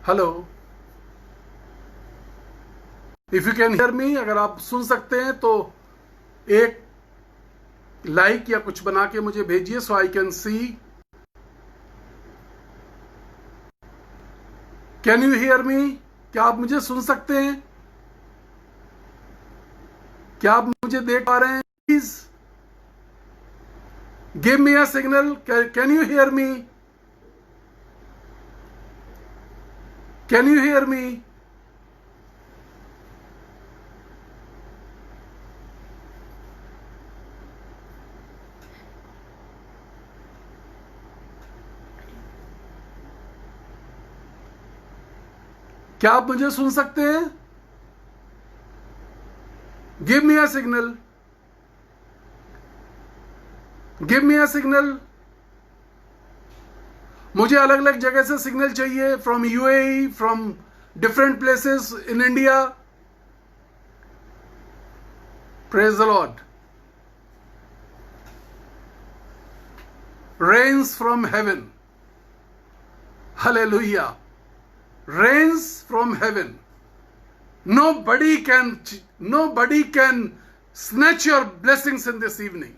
Hello, if you can hear me, अगर आप सुन सकते हैं तो एक लाइक या कुछ बना के मुझे भेजिए so I can see. Can you hear me? क्या आप मुझे सुन सकते हैं? क्या आप मुझे देख पा रहे हैं? Please give me a signal. Can you hear me? Can you hear me? क्या आप मुझे सुन सकते हैं? Give me a signal, give me a signal. मुझे अलग अलग जगह से सिग्नल चाहिए, from UAE, from different places in India. Praise the lord. Rains from heaven, hallelujah. Rains from heaven. Nobody can snatch your blessings in this evening.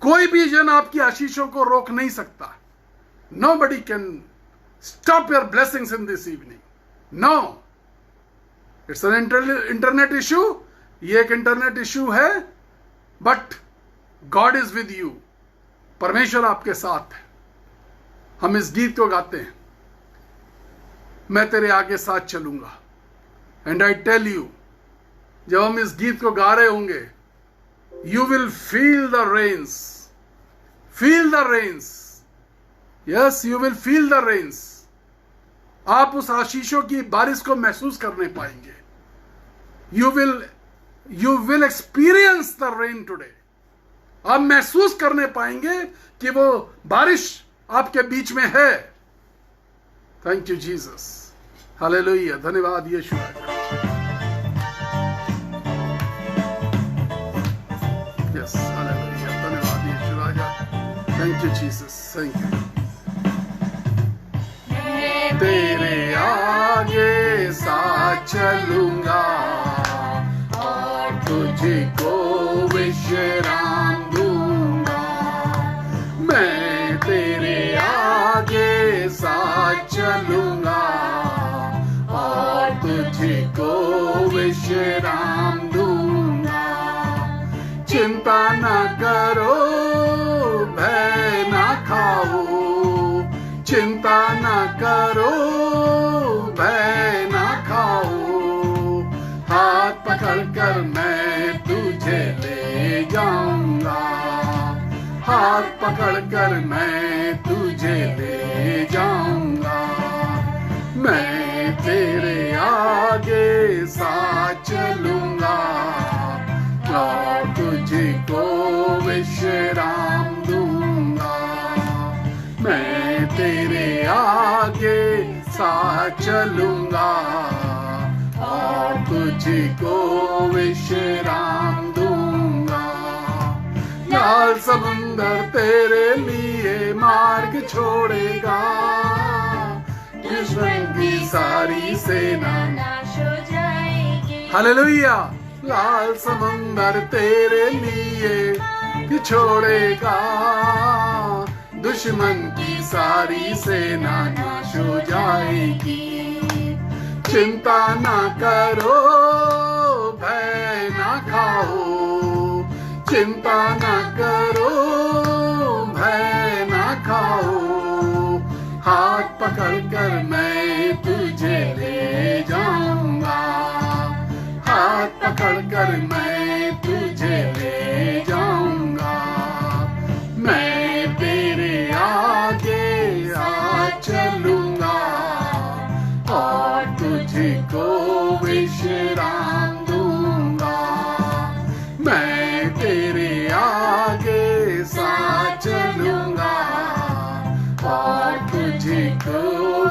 कोई भी जन आपकी आशीषों को रोक नहीं सकता। Nobody can stop your blessings in this evening. No. It's an internet issue. ये एक इंटरनेट इशू है, but God is with you. परमेश्वर आपके साथ है। हम इस गीत को गाते हैं, मैं तेरे आगे साथ चलूंगा। एंड आई टेल यू, जब हम इस गीत को गा रहे होंगे, you will feel the rains, feel the rains. Yes, you will feel the rains. आप उस आशीषों की बारिश को महसूस करने पाएंगे। You will experience the rain today. आप महसूस करने पाएंगे कि वो बारिश आपके बीच में है। Thank you Jesus, hallelujah. धन्यवाद यीशु राजा। Yes, hallelujah. धन्यवाद यीशु राजा। Thank you Jesus, thank you. तेरे आगे साथ चलूंगा और तुझको विश्राम दूंगा। मैं तेरे आगे साथ चलूंगा और तुझको विश्राम दूंगा। चिंता न करो, भय न खाओ। चिंता न करो, भय न खाओ। हाथ पकड़कर मैं तुझे ले जाऊंगा। हाथ पकड़कर मैं तुझे ले जाऊंगा। मैं तेरे आगे साथ चलूंगा और तुझको विश्राम दूंगा। मैं तेरे आगे साथ चलूंगा और तुझको विश्राम दूंगा। लाल समुंदर तेरे लिए मार्ग छोड़ेगा। दुश्मन की सारी सेना नाश हो जाएगी। हालेलुया। लाल समुंदर तेरे लिए छोड़ेगा। दुश्मन की सारी सेना नाश हो जाएगी। चिंता ना करो, भय ना खाओ। चिंता ना करो, भय ना खाओ। हाथ पकड़कर मैं तुझे ले जाऊंगा। हाथ पकड़कर मैं तुझे ले जाऊंगा। मैं तेरे आगे आ चलूंगा और तुझको विश्राम दूंगा। मैं तेरे आगे साथ चलूंगा और तुझको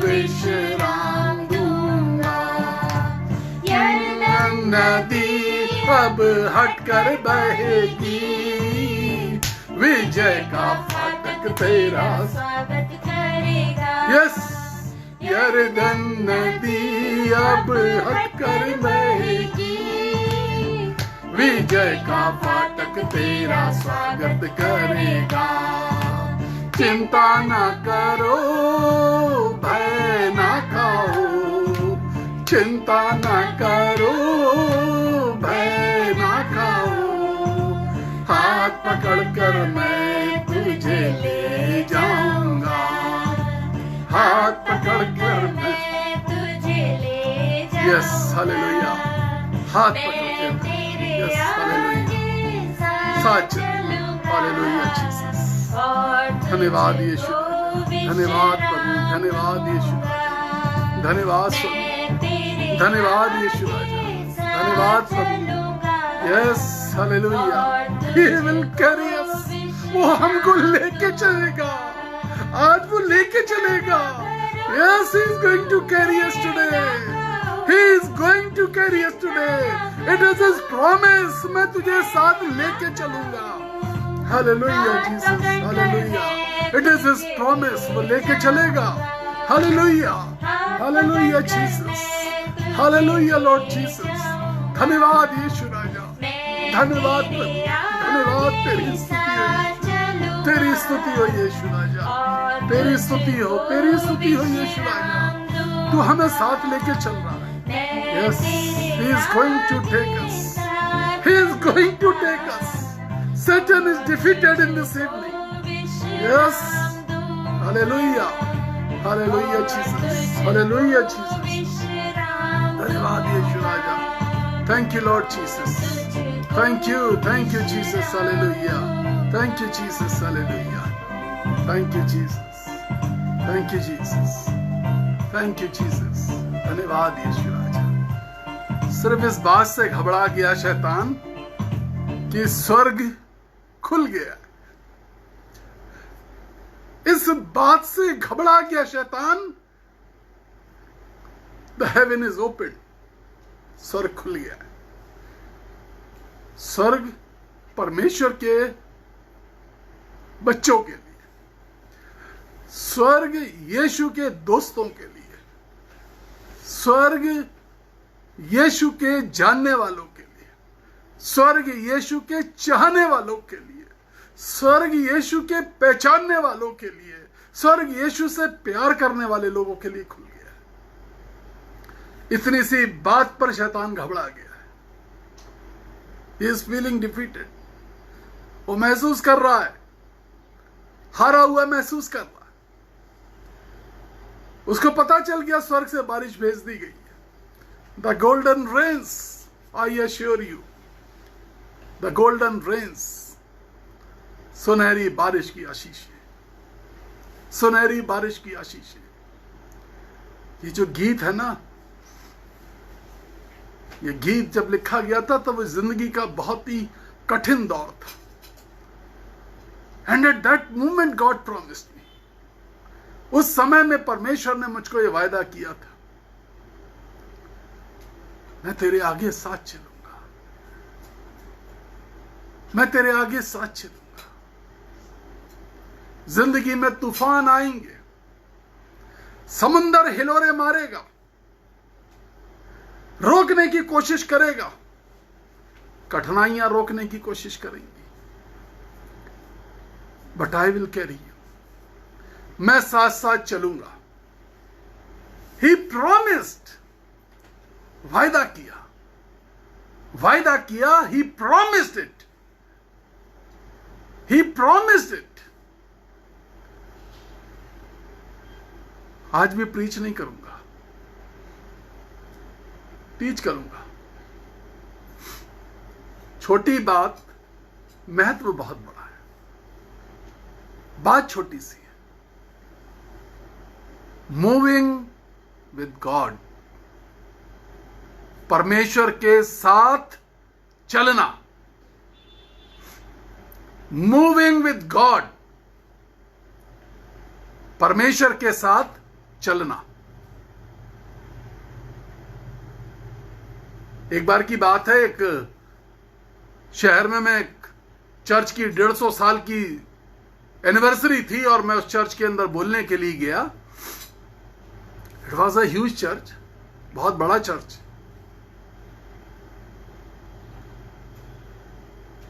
विश्राम दूंगा। यरदन नदी अब हटकर बहेगी। विजय का फाटक तेरा स्वागत करेगा। यस, यरदन नदी अब हट कर बहेगी, विजय का फाटक तेरा स्वागत करेगा। चिंता ना करो, भय ना खाओ, चिंता ना करो, भय ना खाओ। हाथ पकड़कर मैं तुझे ले जाऊंगा, हाथ पकड़कर मैं तुझे ले जाऊंगा। यस हालेलुया, हाथ पकड़कर, यस हालेलुया, सच हालेलुया जीसस। धन्यवाद यीशु, धन्यवाद प्रभु, धन्यवाद यीशु, धन्यवाद स्वामी, धन्यवाद यीशु राजा, धन्यवाद प्रभु। Yes hallelujah, He will carry us, वो हमको लेके चलेगा, आज वो लेके चलेगा। Yes, He is going to carry us today, He is going to carry us today, it is His promise, मैं तुझे साथ लेके चलूंगा। Hallelujah Jesus, hallelujah, it is His promise, वो लेके चलेगा। Hallelujah, hallelujah Jesus, hallelujah Lord Jesus. धन्यवाद यीशु राजा, धन्यवाद प्रभु, धन्यवाद। तेरी स्तुति हो, तेरी स्तुति हो यीशु राजा, तेरी स्तुति हो, तेरी स्तुति हो यीशु राजा। तू हमें साथ लेके चल रहा है। Yes, He is going to take us, He is going to take us. Satan is defeated in this evening. Yes, hallelujah, hallelujah Jesus, hallelujah Jesus. धन्यवाद यीशु राजा, thank you Lord Jesus, thank you Jesus, hallelujah, thank you Jesus, hallelujah, thank you Jesus, thank you Jesus, thank you Jesus। धन्यवाद यीशु राजा। सिर्फ इस बात से घबरा गया शैतान कि स्वर्ग खुल गया, इस बात से घबरा गया शैतान। द हेवन इज ओपन, स्वर्ग खुल गया। स्वर्ग परमेश्वर के बच्चों के लिए, स्वर्ग यीशु के दोस्तों के लिए, स्वर्ग यीशु के जानने वालों के लिए, स्वर्ग यीशु के चाहने वालों के लिए, स्वर्ग यीशु के पहचानने वालों के लिए, स्वर्ग यीशु से प्यार करने वाले लोगों के लिए खुल गया। इतनी सी बात पर शैतान घबरा गया है। He is feeling defeated, वो महसूस कर रहा है, हारा हुआ महसूस कर रहा है। उसको पता चल गया स्वर्ग से बारिश भेज दी गई है। The golden rains, I assure you, the golden rains, सुनहरी बारिश की आशीष है, सुनहरी बारिश की आशीष है। ये जो गीत है ना, ये गीत जब लिखा गया था तब वो जिंदगी का बहुत ही कठिन दौर था। And at that moment God promised मी, उस समय में परमेश्वर ने मुझको ये वायदा किया था, मैं तेरे आगे साथ चलूंगा, मैं तेरे आगे साथ चलूंगा। जिंदगी में तूफान आएंगे, समंदर हिलोरे मारेगा, रोकने की कोशिश करेगा, कठिनाइयां रोकने की कोशिश करेंगी, but I will carry you, मैं साथ साथ चलूंगा। ही प्रॉमिस्ड, वायदा किया, वायदा किया, he promised it, he promised it. आज भी प्रीच नहीं करूंगा, टीच करूंगा। छोटी बात, महत्व बहुत बड़ा है। बात छोटी सी है, मूविंग विद गॉड, परमेश्वर के साथ चलना, मूविंग विद गॉड, परमेश्वर के साथ चलना। एक बार की बात है, एक शहर में मैं एक चर्च की 150 साल की एनिवर्सरी थी और मैं उस चर्च के अंदर बोलने के लिए गया। It was a huge church, बहुत बड़ा चर्च।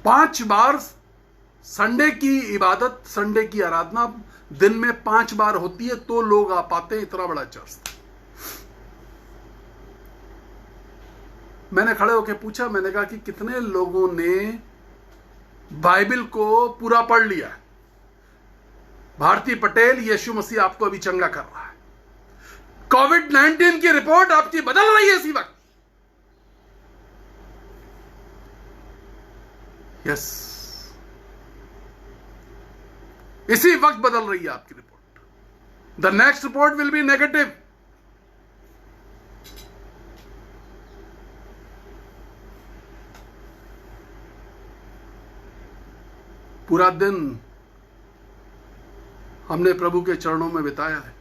5 बार संडे की इबादत, संडे की आराधना दिन में 5 बार होती है, तो लोग आ पाते हैं। इतना बड़ा चर्च था। मैंने खड़े होकर पूछा, मैंने कहा कि कितने लोगों ने बाइबल को पूरा पढ़ लिया है? भारती पटेल, यीशु मसीह आपको अभी चंगा कर रहा है। कोविड-19 की रिपोर्ट आपकी बदल रही है इसी वक्त। यस, इसी वक्त बदल रही है आपकी report. The next report will be negative. पूरा दिन हमने प्रभु के चरणों में बिताया है।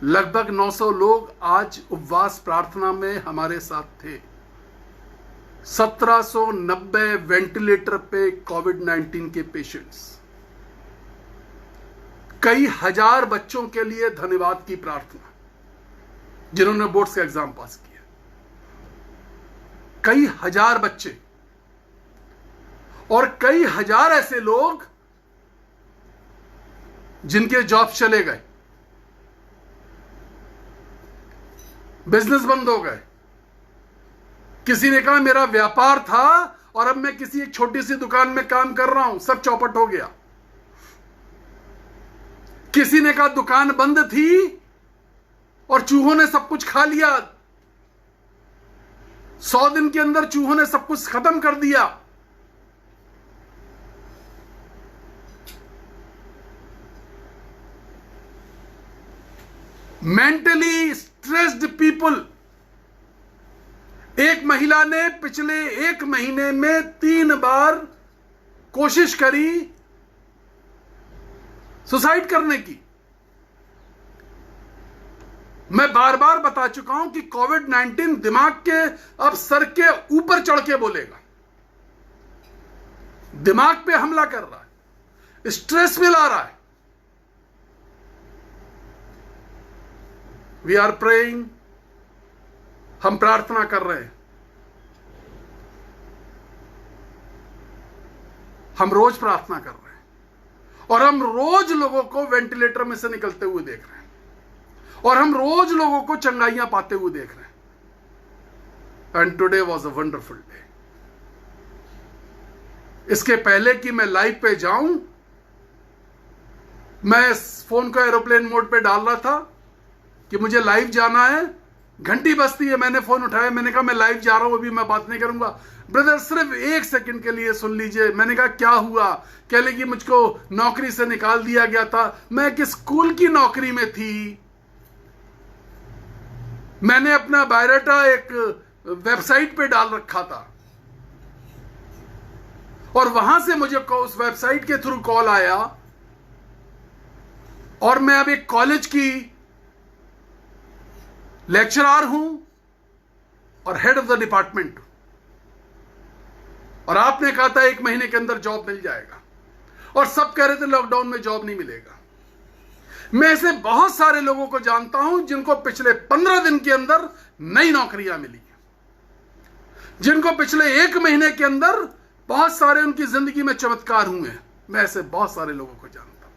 लगभग 900 लोग आज उपवास प्रार्थना में हमारे साथ थे। 1790 वेंटिलेटर पे कोविड-19 के पेशेंट्स। कई हजार बच्चों के लिए धन्यवाद की प्रार्थना, जिन्होंने बोर्ड्स का एग्जाम पास किया। कई हजार बच्चे और कई हजार ऐसे लोग जिनके जॉब चले गए, बिजनेस बंद हो गए। किसी ने कहा मेरा व्यापार था और अब मैं किसी एक छोटी सी दुकान में काम कर रहा हूं, सब चौपट हो गया। किसी ने कहा दुकान बंद थी और चूहों ने सब कुछ खा लिया। 100 दिन के अंदर चूहों ने सब कुछ खत्म कर दिया। Mentally stressed people. एक महिला ने पिछले 1 महीने में 3 बार कोशिश करी सुसाइड करने की। मैं बार बार बता चुका हूं कि कोविड-19 दिमाग के अब सर के ऊपर चढ़ के बोलेगा, दिमाग पे हमला कर रहा है, स्ट्रेस मिला रहा है। वी आर प्रेइंग, हम प्रार्थना कर रहे हैं। हम रोज प्रार्थना कर रहे हैं और हम रोज लोगों को वेंटिलेटर में से निकलते हुए देख रहे हैं और हम रोज लोगों को चंगाइयां पाते हुए देख रहे हैं। And today was a wonderful day. इसके पहले कि मैं लाइव पे जाऊं, मैं फोन को एरोप्लेन मोड पे डाल रहा था कि मुझे लाइव जाना है। घंटी बजती है, मैंने फोन उठाया, मैंने कहा मैं लाइव जा रहा हूं, अभी मैं बात नहीं करूंगा। ब्रदर सिर्फ 1 सेकंड के लिए सुन लीजिए। मैंने कहा क्या हुआ? कह लगी मुझको नौकरी से निकाल दिया गया था। मैं किस स्कूल की नौकरी में थी? मैंने अपना बायोडाटा एक वेबसाइट पे डाल रखा था और वहां से मुझे उस वेबसाइट के थ्रू कॉल आया और मैं अब एक कॉलेज की लेक्चरर हूं और हेड ऑफ द डिपार्टमेंट, और आपने कहा था 1 महीने के अंदर जॉब मिल जाएगा और सब कह रहे थे लॉकडाउन में जॉब नहीं मिलेगा। मैं ऐसे बहुत सारे लोगों को जानता हूं जिनको पिछले 15 दिन के अंदर नई नौकरियां मिली, जिनको पिछले 1 महीने के अंदर बहुत सारे उनकी जिंदगी में चमत्कार हुए हैं। मैं ऐसे बहुत सारे लोगों को जानता हूं।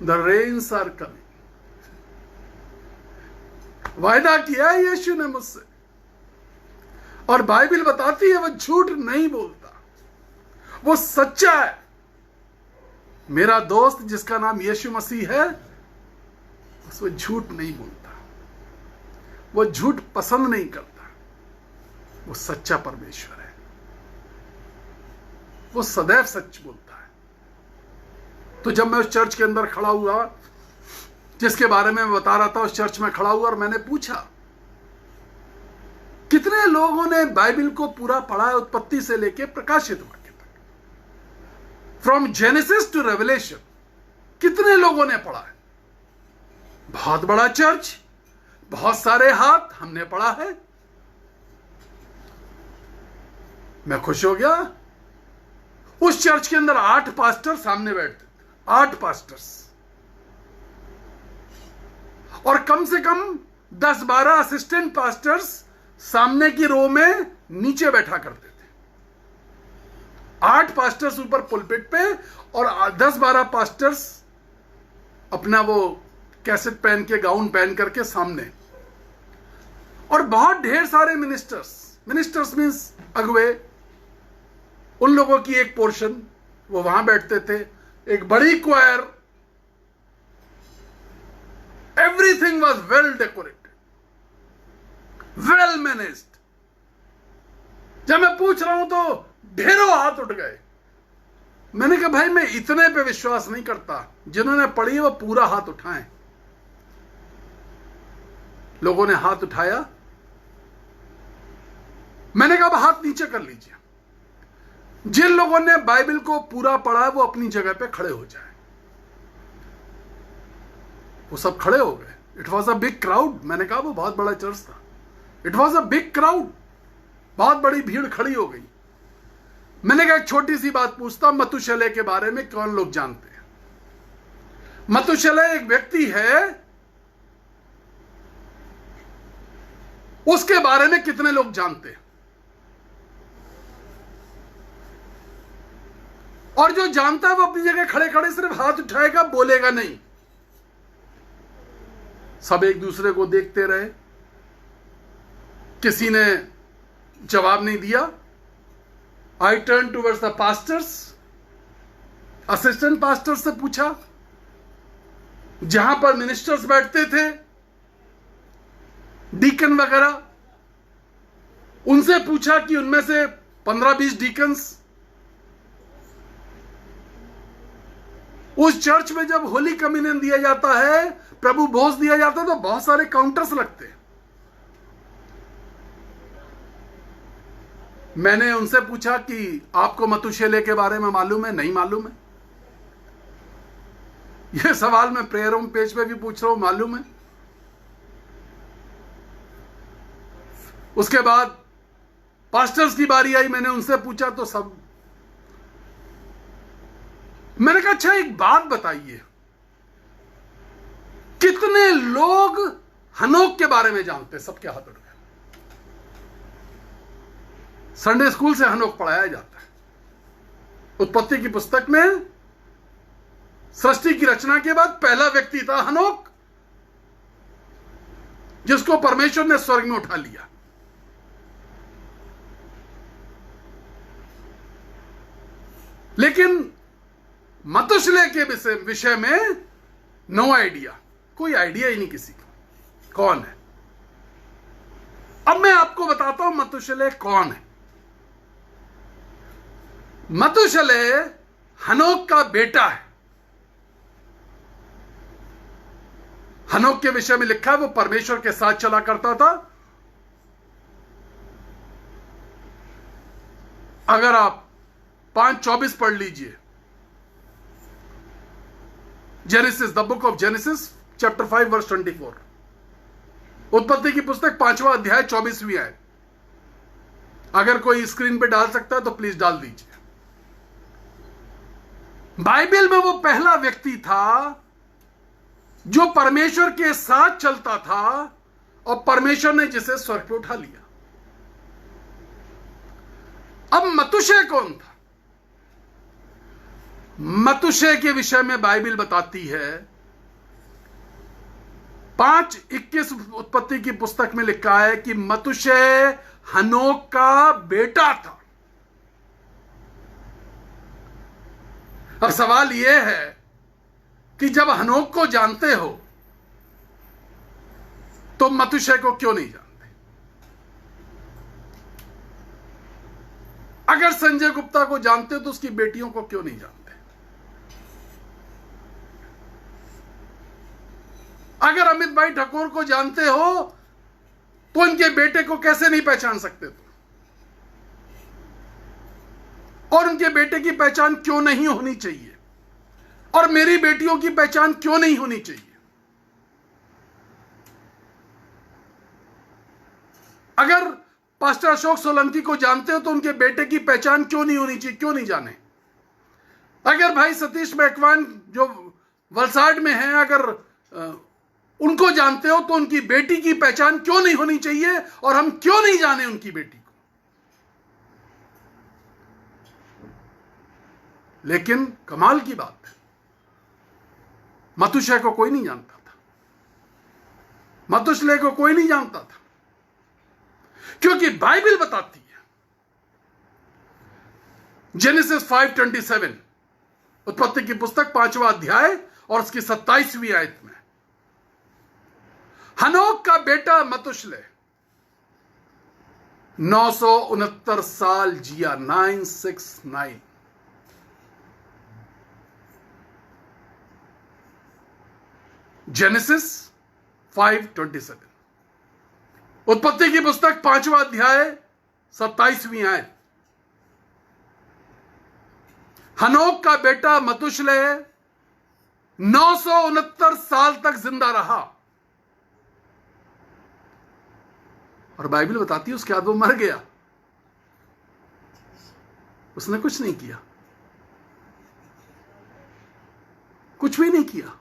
The rains are coming. वायदा किया है यीशु ने मुझसे और बाइबल बताती है वो झूठ नहीं बोलता, वो सच्चा है। मेरा दोस्त जिसका नाम यीशु मसीह है, वो झूठ नहीं बोलता, वो झूठ पसंद नहीं करता। वो सच्चा परमेश्वर है, वो सदैव सच बोलता है। तो जब मैं उस चर्च के अंदर खड़ा हुआ जिसके बारे में मैं बता रहा था, उस चर्च में खड़ा हुआ और मैंने पूछा कितने लोगों ने बाइबल को पूरा पढ़ा है, उत्पत्ति से लेकर प्रकाशित वाक्य तक, फ्रॉम जेनेसिस टू रेवलेशन। कितने लोगों ने पढ़ा है? बहुत बड़ा चर्च, बहुत सारे हाथ, हमने पढ़ा है। मैं खुश हो गया। उस चर्च के अंदर 8 पास्टर सामने बैठते थे, 8 पास्टर्स। और कम से कम 10-12 असिस्टेंट पास्टर्स सामने की रो में नीचे बैठा करते थे। 8 पास्टर्स ऊपर पुलपिट पे और 10-12 पास्टर्स अपना वो कैसेट पहन के, गाउन पहन करके सामने। और बहुत ढेर सारे मिनिस्टर्स मीन्स अगुवे, उन लोगों की एक पोर्शन वो वहां बैठते थे। एक बड़ी choir, everything was well decorated, well managed. जब मैं पूछ रहा हूं तो ढेरों हाथ उठ गए। मैंने कहा भाई मैं इतने पे विश्वास नहीं करता, जिन्होंने पढ़ी है वो पूरा हाथ उठाएं। लोगों ने हाथ उठाया। मैंने कहा अब हाथ नीचे कर लीजिए। जिन लोगों ने बाइबल को पूरा पढ़ा है वो अपनी जगह पे खड़े हो जाए। वो सब खड़े हो गए। It was a big crowd. मैंने कहा वो बहुत बड़ा चर्च था। It was a big crowd, बहुत बड़ी भीड़ खड़ी हो गई। मैंने कहा एक छोटी सी बात पूछता, मतुशेलह के बारे में कौन लोग जानते हैं? मतुशेलह एक व्यक्ति है, उसके बारे में कितने लोग जानते हैं? और जो जानता है वो अपनी जगह खड़े खड़े सिर्फ हाथ उठाएगा, बोलेगा नहीं। सब एक दूसरे को देखते रहे, किसी ने जवाब नहीं दिया। I turn towards the pastors, assistant pastors से पूछा, जहां पर मिनिस्टर्स बैठते थे, डीकन वगैरह, उनसे पूछा कि उनमें से 15-20 डीकन्स, उस चर्च में जब होली कम्युनियन दिया जाता है, प्रभु भोज दिया जाता है, तो बहुत सारे काउंटर्स लगते हैं। मैंने उनसे पूछा कि आपको मतुशेलह के बारे में मालूम है? नहीं मालूम है। यह सवाल मैं प्रेयर होम पेज पे भी पूछ रहा हूं, मालूम है? उसके बाद पास्टर्स की बारी आई, मैंने उनसे पूछा तो सब। मैंने कहा अच्छा एक बात बताइए, कितने लोग हनोक के बारे में जानते हैं? सबके हाथ उठ गए। संडे स्कूल से हनोक पढ़ाया जाता है। उत्पत्ति की पुस्तक में सृष्टि की रचना के बाद पहला व्यक्ति था हनोक, जिसको परमेश्वर ने स्वर्ग में उठा लिया। लेकिन मतुशेलह के विषय में नो आइडिया, कोई आइडिया ही नहीं किसी को कौन है। अब मैं आपको बताता हूं मतुशेलह कौन है। मतुशेलह हनोक का बेटा है। हनोक के विषय में लिखा है वो परमेश्वर के साथ चला करता था। अगर आप 5:24 पढ़ लीजिए, Genesis, the book of Genesis chapter 5 verse 24, उत्पत्ति की पुस्तक 5वां अध्याय 24वीं आयत। अगर कोई स्क्रीन पे डाल सकता है तो प्लीज डाल दीजिए। बाइबल में वो पहला व्यक्ति था जो परमेश्वर के साथ चलता था और परमेश्वर ने जिसे स्वर्ग पे उठा लिया। अब मतुशेलह कौन था? मतुशेलह के विषय में बाइबल बताती है, 5:21 उत्पत्ति की पुस्तक में लिखा है कि मतुशेलह हनोक का बेटा था। अब सवाल यह है कि जब हनोक को जानते हो तो मतुशेलह को क्यों नहीं जानते? अगर संजय गुप्ता को जानते हो तो उसकी बेटियों को क्यों नहीं जानते? अगर अमित भाई ठाकुर को जानते हो तो उनके बेटे को कैसे नहीं पहचान सकते तुम? और उनके बेटे की पहचान क्यों नहीं होनी चाहिए? और मेरी बेटियों की पहचान क्यों नहीं होनी चाहिए? अगर पास्टर अशोक सोलंकी को जानते हो तो उनके बेटे की पहचान क्यों नहीं होनी चाहिए? क्यों नहीं जाने? अगर भाई सतीश मैकवान जो वलसाड में हैं, अगर उनको जानते हो तो उनकी बेटी की पहचान क्यों नहीं होनी चाहिए, और हम क्यों नहीं जाने उनकी बेटी को? लेकिन कमाल की बात है, मतुशेलह को कोई नहीं जानता था। मतुशेलह को कोई नहीं जानता था, क्योंकि बाइबल बताती है, जेनेसिस 5:27, उत्पत्ति की पुस्तक 5वां अध्याय और उसकी 27वीं आयत में, हनोक का बेटा मतुशेलह 969 साल जिया, 969। जेनेसिस 5:27, उत्पत्ति की पुस्तक 5वां अध्याय 27वीं आयत, हनोक का बेटा मतुशेलह 969 साल तक जिंदा रहा। और बाइबल बताती है उसके बाद वो मर गया। उसने कुछ नहीं किया, कुछ भी नहीं किया,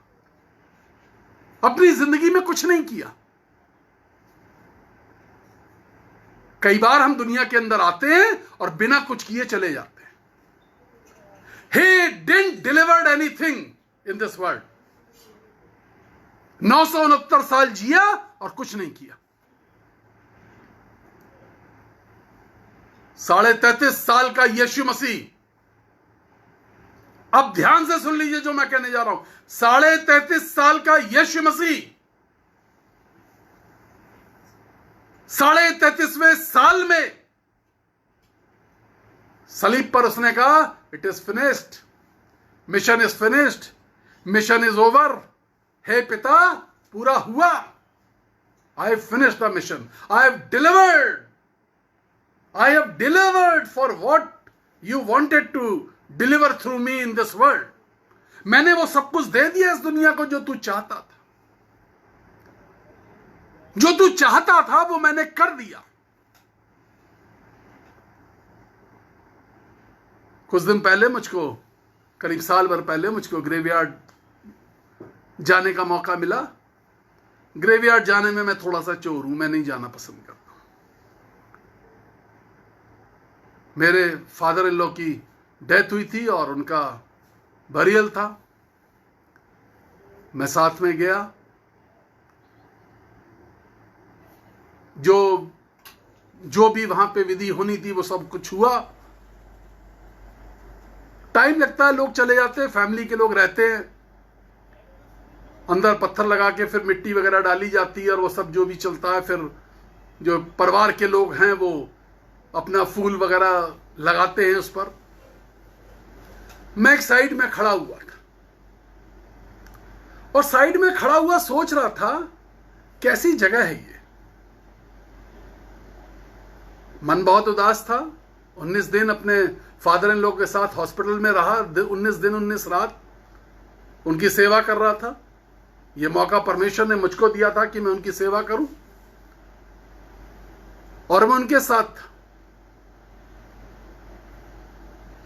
अपनी जिंदगी में कुछ नहीं किया। कई बार हम दुनिया के अंदर आते हैं और बिना कुछ किए चले जाते हैं। He didn't delivered anything in this world. 969 साल जिया और कुछ नहीं किया। 33.5 साल का यीशु मसीह, अब ध्यान से सुन लीजिए जो मैं कहने जा रहा हूं। 33.5 साल का यीशु मसीह 33.5वें साल में सलीब पर उसने कहा, it is finished, mission is finished, mission is over. हे पिता, पूरा हुआ, I have finished the mission, I have delivered for what you wanted to deliver through me in this world. मैंने वो सब कुछ दे दिया इस दुनिया को जो तू चाहता था, जो तू चाहता था वो मैंने कर दिया। कुछ दिन पहले मुझको, करीब साल भर पहले मुझको ग्रेवयार्ड जाने का मौका मिला। ग्रेवयार्ड जाने में मैं थोड़ा सा चोर हूं, मैं नहीं जाना पसंद करता। मेरे फादर इन लॉ की डेथ हुई थी और उनका बरियल था। मैं साथ में गया। जो भी वहां पे विधि होनी थी वो सब कुछ हुआ। टाइम लगता है, लोग चले जाते हैं, फैमिली के लोग रहते हैं, अंदर पत्थर लगा के फिर मिट्टी वगैरह डाली जाती है और वो सब जो भी चलता है। फिर जो परिवार के लोग हैं वो अपना फूल वगैरह लगाते हैं उस पर। मैं एक साइड में खड़ा हुआ था और साइड में खड़ा हुआ सोच रहा था कैसी जगह है ये। मन बहुत उदास था। 19 दिन अपने फादर इन लॉ के साथ हॉस्पिटल में रहा, 19 दिन 19 रात उनकी सेवा कर रहा था। यह मौका परमेश्वर ने मुझको दिया था कि मैं उनकी सेवा करूं और मैं उनके साथ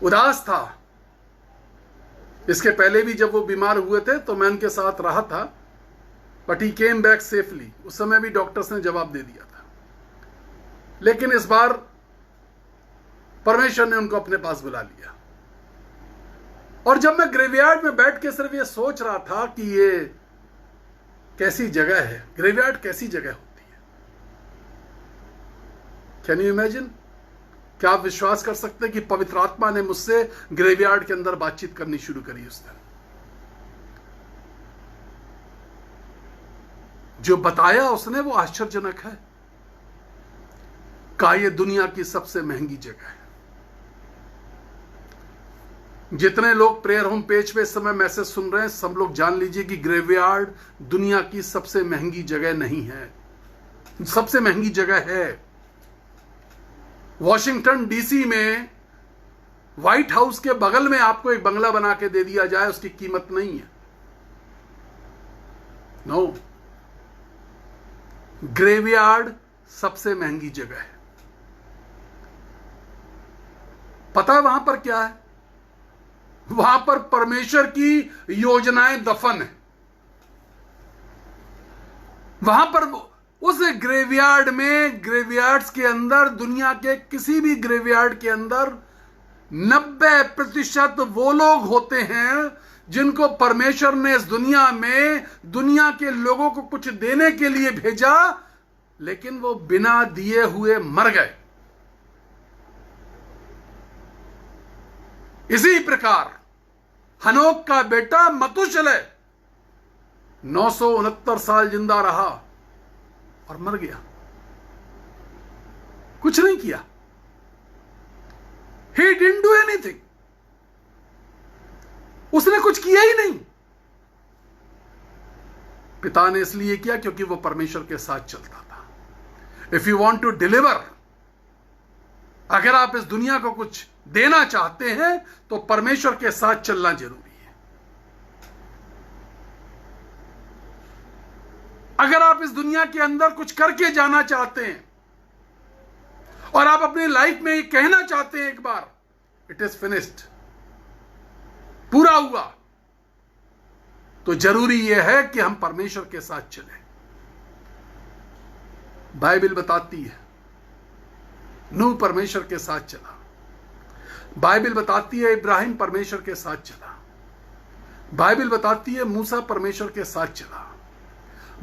उदास था। इसके पहले भी जब वो बीमार हुए थे तो मैं उनके साथ रहा था, but he came back safely. उस समय भी डॉक्टर्स ने जवाब दे दिया था, लेकिन इस बार परमेश्वर ने उनको अपने पास बुला लिया। और जब मैं ग्रेवयार्ड में बैठ के सिर्फ ये सोच रहा था कि ये कैसी जगह है, ग्रेवयार्ड कैसी जगह होती है। Can you imagine? क्या आप विश्वास कर सकते हैं कि पवित्र आत्मा ने मुझसे ग्रेवयार्ड के अंदर बातचीत करनी शुरू करी उस दिन। जो बताया उसने वो आश्चर्यजनक है। कहा यह दुनिया की सबसे महंगी जगह है। जितने लोग प्रेयर होम पेज पे इस समय मैसेज सुन रहे हैं, सब लोग जान लीजिए कि ग्रेवयार्ड दुनिया की सबसे महंगी जगह नहीं है, सबसे महंगी जगह है। वॉशिंगटन डीसी में व्हाइट हाउस के बगल में आपको एक बंगला बना के दे दिया जाए, उसकी कीमत नहीं है। नो, ग्रेवयार्ड सबसे महंगी जगह है। पता है वहां पर क्या है? वहां पर परमेश्वर की योजनाएं दफन है। वहां पर उस ग्रेवयार्ड में, ग्रेवयार्ड्स के अंदर, दुनिया के किसी भी ग्रेवयार्ड के अंदर 90% वो लोग होते हैं जिनको परमेश्वर ने इस दुनिया में दुनिया के लोगों को कुछ देने के लिए भेजा, लेकिन वो बिना दिए हुए मर गए। इसी प्रकार हनोक का बेटा मतुशलह 969 साल जिंदा रहा और मर गया, कुछ नहीं किया। He didn't do anything. उसने कुछ किया ही नहीं। पिता ने इसलिए किया क्योंकि वो परमेश्वर के साथ चलता था। If you want to deliver, अगर आप इस दुनिया को कुछ देना चाहते हैं तो परमेश्वर के साथ चलना जरूरी है। अगर आप इस दुनिया के अंदर कुछ करके जाना चाहते हैं और आप अपनी लाइफ में ये कहना चाहते हैं एक बार, इट इज फिनिश्ड, पूरा हुआ, तो जरूरी यह है कि हम परमेश्वर के साथ चलें। बाइबल बताती है नूह परमेश्वर के साथ चला। बाइबल बताती है इब्राहिम परमेश्वर के साथ चला। बाइबल बताती है मूसा परमेश्वर के साथ चला।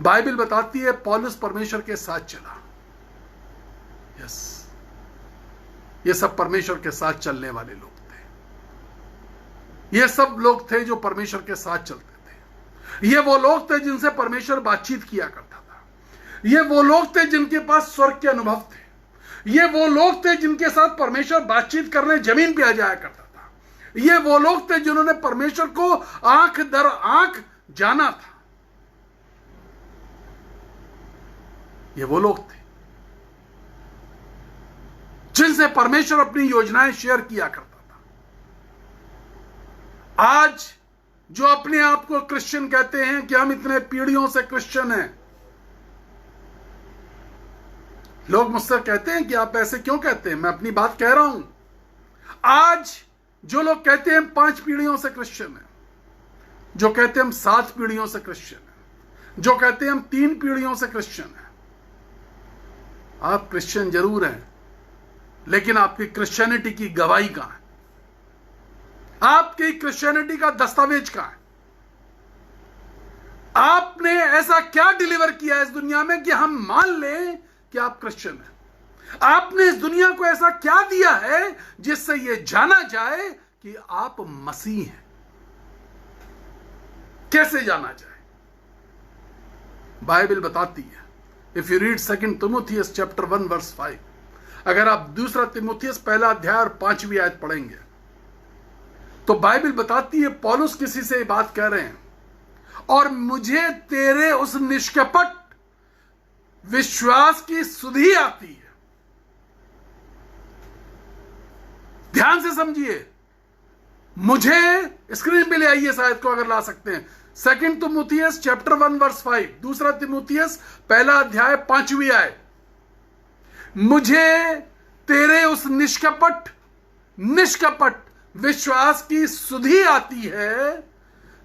बाइबल बताती है पौलुस परमेश्वर के साथ चला। यस, ये सब परमेश्वर के साथ चलने वाले लोग थे। ये सब लोग थे जो परमेश्वर के साथ चलते थे। ये वो लोग थे जिनसे परमेश्वर बातचीत किया करता था। ये वो लोग थे जिनके पास स्वर्ग के अनुभव थे। ये वो लोग थे जिनके साथ परमेश्वर बातचीत करने जमीन पे आ जाया करता था। ये वो लोग थे जिन्होंने परमेश्वर को आंख दर आंख जाना था। ये वो लोग थे जिनसे परमेश्वर अपनी योजनाएं शेयर किया करता था। आज जो अपने आप को क्रिश्चियन कहते हैं कि हम इतने पीढ़ियों से क्रिश्चियन हैं, लोग मुझसे कहते हैं कि आप ऐसे क्यों कहते हैं, मैं अपनी बात कह रहा हूं। आज जो लोग कहते हैं हम 5 पीढ़ियों से क्रिश्चियन हैं, जो कहते हैं हम 7 पीढ़ियों से क्रिश्चियन हैं, जो कहते हैं हम 3 पीढ़ियों से क्रिश्चियन हैं, आप क्रिश्चियन जरूर हैं, लेकिन आपकी क्रिश्चियनिटी की गवाही कहां है? आपकी क्रिश्चियनिटी का दस्तावेज कहां है? आपने ऐसा क्या डिलीवर किया इस दुनिया में कि हम मान लें कि आप क्रिश्चियन हैं? आपने इस दुनिया को ऐसा क्या दिया है जिससे यह जाना जाए कि आप मसीह हैं? कैसे जाना जाए? बाइबल बताती है, इफ यू रीड 2 तिमोथियस चैप्टर 1 वर्स 5, अगर आप 2 तिमोथियस पहला अध्याय और 5वीं आयत पढ़ेंगे तो बाइबल बताती है पौलुस किसी से बात कह रहे हैं, और मुझे तेरे उस निष्कपट विश्वास की सुधि आती है। ध्यान से समझिए, मुझे स्क्रीन पे ले आइए इस आयत को अगर ला सकते हैं। 2 तिमोथियस चैप्टर 1 वर्स 5, 2 तिमोथियस पहला अध्याय 5वीं आयत, मुझे तेरे उस निष्कपट विश्वास की सुधि आती है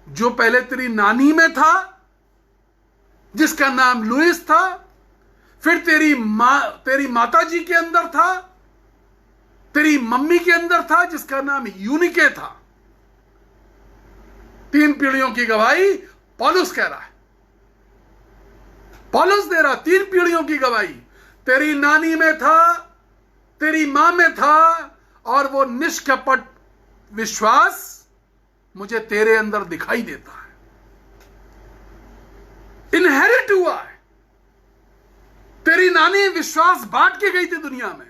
जो पहले तेरी नानी में था, जिसका नाम लुइस था, फिर तेरी माता जी के अंदर था, तेरी मम्मी के अंदर था जिसका नाम यूनिके था। 3 पीढ़ियों की गवाही पौलुस कह रहा है, पौलुस दे रहा, 3 पीढ़ियों की गवाही। तेरी नानी में था, तेरी मां में था, और वो निष्कपट विश्वास मुझे तेरे अंदर दिखाई देता है। इनहेरिट हुआ है। तेरी नानी विश्वास बांट के गई थी दुनिया में।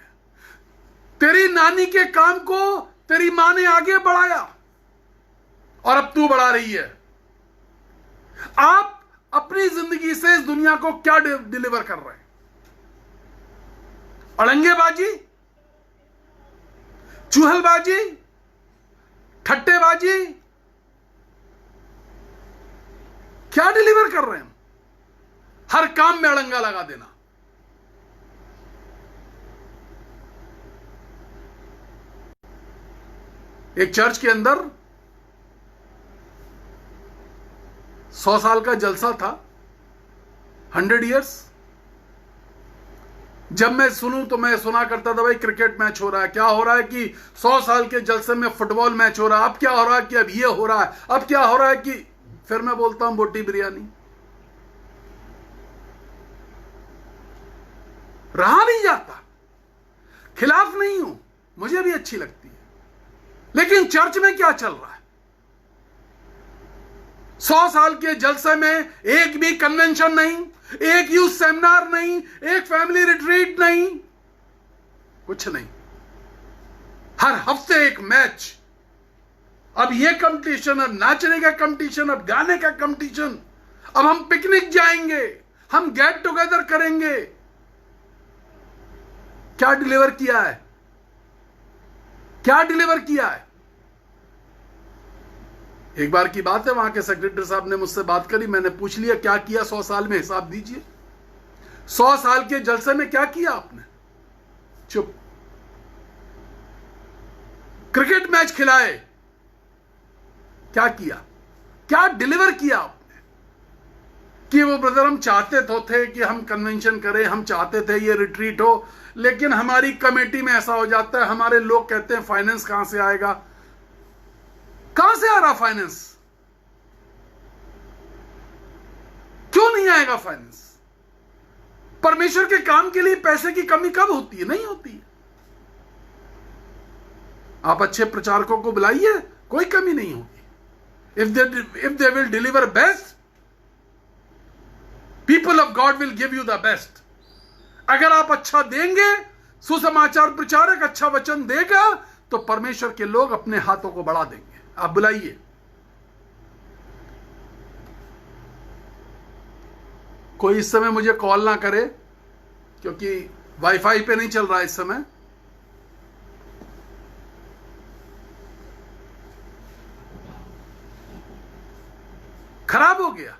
तेरी नानी के काम को तेरी मां ने आगे बढ़ाया और अब तू बढ़ा रही है। आप अपनी जिंदगी से इस दुनिया को क्या डिलीवर कर रहे हैं? अड़ंगेबाजी, चूहलबाजी, ठट्टेबाजी, क्या डिलीवर कर रहे हैं? हर काम में अड़ंगा लगा देना। एक चर्च के अंदर 100 साल का जलसा था 100 years? जब मैं सुनूं तो मैं सुना करता था भाई क्रिकेट मैच हो रहा है, क्या हो रहा है कि 100 साल के जलसे में फुटबॉल मैच हो रहा है, अब क्या हो रहा है कि अब ये हो रहा है, अब क्या हो रहा है कि फिर मैं बोलता हूं बोटी बिरयानी। रहा नहीं जाता, खिलाफ नहीं हूं, मुझे भी अच्छी लगती है, लेकिन चर्च में क्या चल रहा है? 100 साल के जलसे में एक भी कन्वेंशन नहीं, एक यूथ सेमिनार नहीं, एक फैमिली रिट्रीट नहीं, कुछ नहीं। हर हफ्ते एक मैच, अब ये कंपटीशन, अब नाचने का कंपटीशन, अब गाने का कंपटीशन, अब हम पिकनिक जाएंगे, हम गेट टुगेदर करेंगे। क्या डिलीवर किया है? क्या डिलीवर किया है? एक बार की बात है, वहां के सेक्रेटरी साहब ने मुझसे बात करी, मैंने पूछ लिया क्या किया 100 साल में, हिसाब दीजिए। 100 साल के जलसे में क्या किया आपने? चुप। क्रिकेट मैच खिलाए, क्या किया? क्या डिलीवर किया आपने? कि वो ब्रदर हम चाहते तो थे कि हम कन्वेंशन करें, हम चाहते थे ये रिट्रीट हो, लेकिन हमारी कमेटी में ऐसा हो जाता है, हमारे लोग कहते हैं फाइनेंस कहां से आएगा। कहां से आ रहा फाइनेंस? क्यों नहीं आएगा फाइनेंस? परमेश्वर के काम के लिए पैसे की कमी कब होती है? नहीं होती है। आप अच्छे प्रचारकों को बुलाइए, कोई कमी नहीं होगी। If they will deliver best, people of God will give you the best. अगर आप अच्छा देंगे, सुसमाचार प्रचारक अच्छा वचन देगा, तो परमेश्वर के लोग अपने हाथों को बढ़ा देंगे। आप बुलाइए। कोई इस समय मुझे कॉल ना करे, क्योंकि वाईफाई पे नहीं चल रहा है इस समय। खराब हो गया,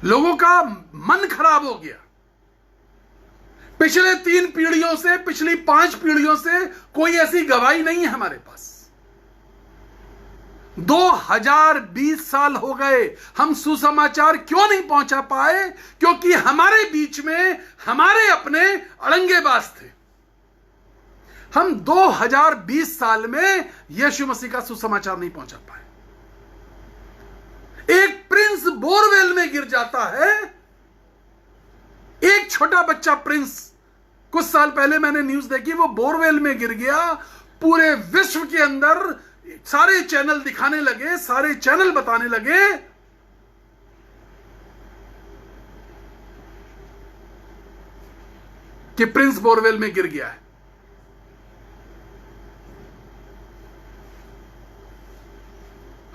लोगों का मन खराब हो गया। पिछले 3 पीढ़ियों से, पिछली 5 पीढ़ियों से कोई ऐसी गवाही नहीं है हमारे पास। 2020 साल हो गए, हम सुसमाचार क्यों नहीं पहुंचा पाए? क्योंकि हमारे बीच में हमारे अपने अड़ंगेबाज थे। हम 2020 साल में यीशु मसीह का सुसमाचार नहीं पहुंचा पाए। एक प्रिंस बोरवेल में गिर जाता है, एक छोटा बच्चा प्रिंस, कुछ साल पहले मैंने न्यूज देखी, वो बोरवेल में गिर गया। पूरे विश्व के अंदर सारे चैनल दिखाने लगे, सारे चैनल बताने लगे कि प्रिंस बोरवेल में गिर गया है।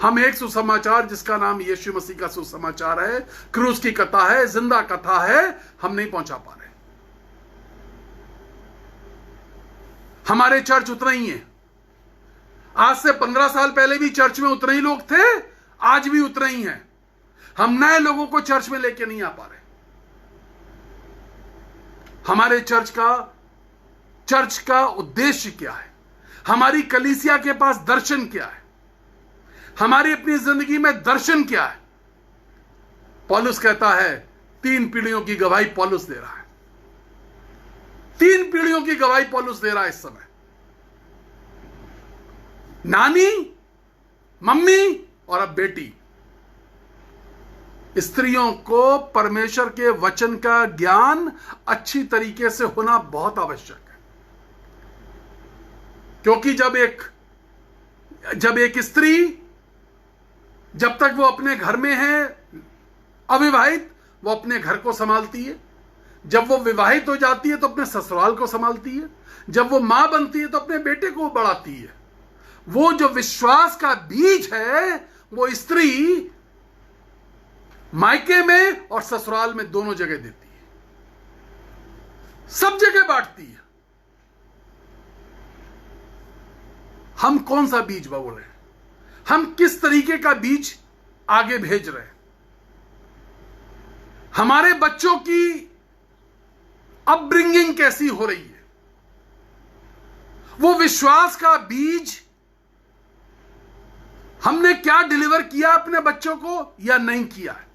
हम एक सुसमाचार जिसका नाम यीशु मसीह का सुसमाचार है, क्रूस की कथा है, जिंदा कथा है, हम नहीं पहुंचा पा रहे। हमारे चर्च उतना ही है। आज से 15 साल पहले भी चर्च में उतने ही लोग थे, आज भी उतने ही हैं। हम नए लोगों को चर्च में लेके नहीं आ पा रहे। हमारे चर्च का उद्देश्य क्या है? हमारी कलीसिया के पास दर्शन क्या है? हमारी अपनी जिंदगी में दर्शन क्या है? पौलुस कहता है 3 पीढ़ियों की गवाही पौलुस दे रहा है। 3 पीढ़ियों की गवाही पौलुस दे रहा है इस समय। नानी, मम्मी और अब बेटी। स्त्रियों को परमेश्वर के वचन का ज्ञान अच्छी तरीके से होना बहुत आवश्यक है, क्योंकि जब एक स्त्री, जब तक वो अपने घर में है अविवाहित, वो अपने घर को संभालती है। जब वो विवाहित हो जाती है तो अपने ससुराल को संभालती है। जब वो मां बनती है तो अपने बेटे को बढ़ाती है। वो जो विश्वास का बीज है, वो स्त्री मायके में और ससुराल में दोनों जगह देती है, सब जगह बांटती है। हम कौन सा बीज बो रहे हैं? हम किस तरीके का बीज आगे भेज रहे हैं? हमारे बच्चों की अपब्रिंगिंग कैसी हो रही है? वो विश्वास का बीज हमने क्या डिलीवर किया अपने बच्चों को या नहीं किया है?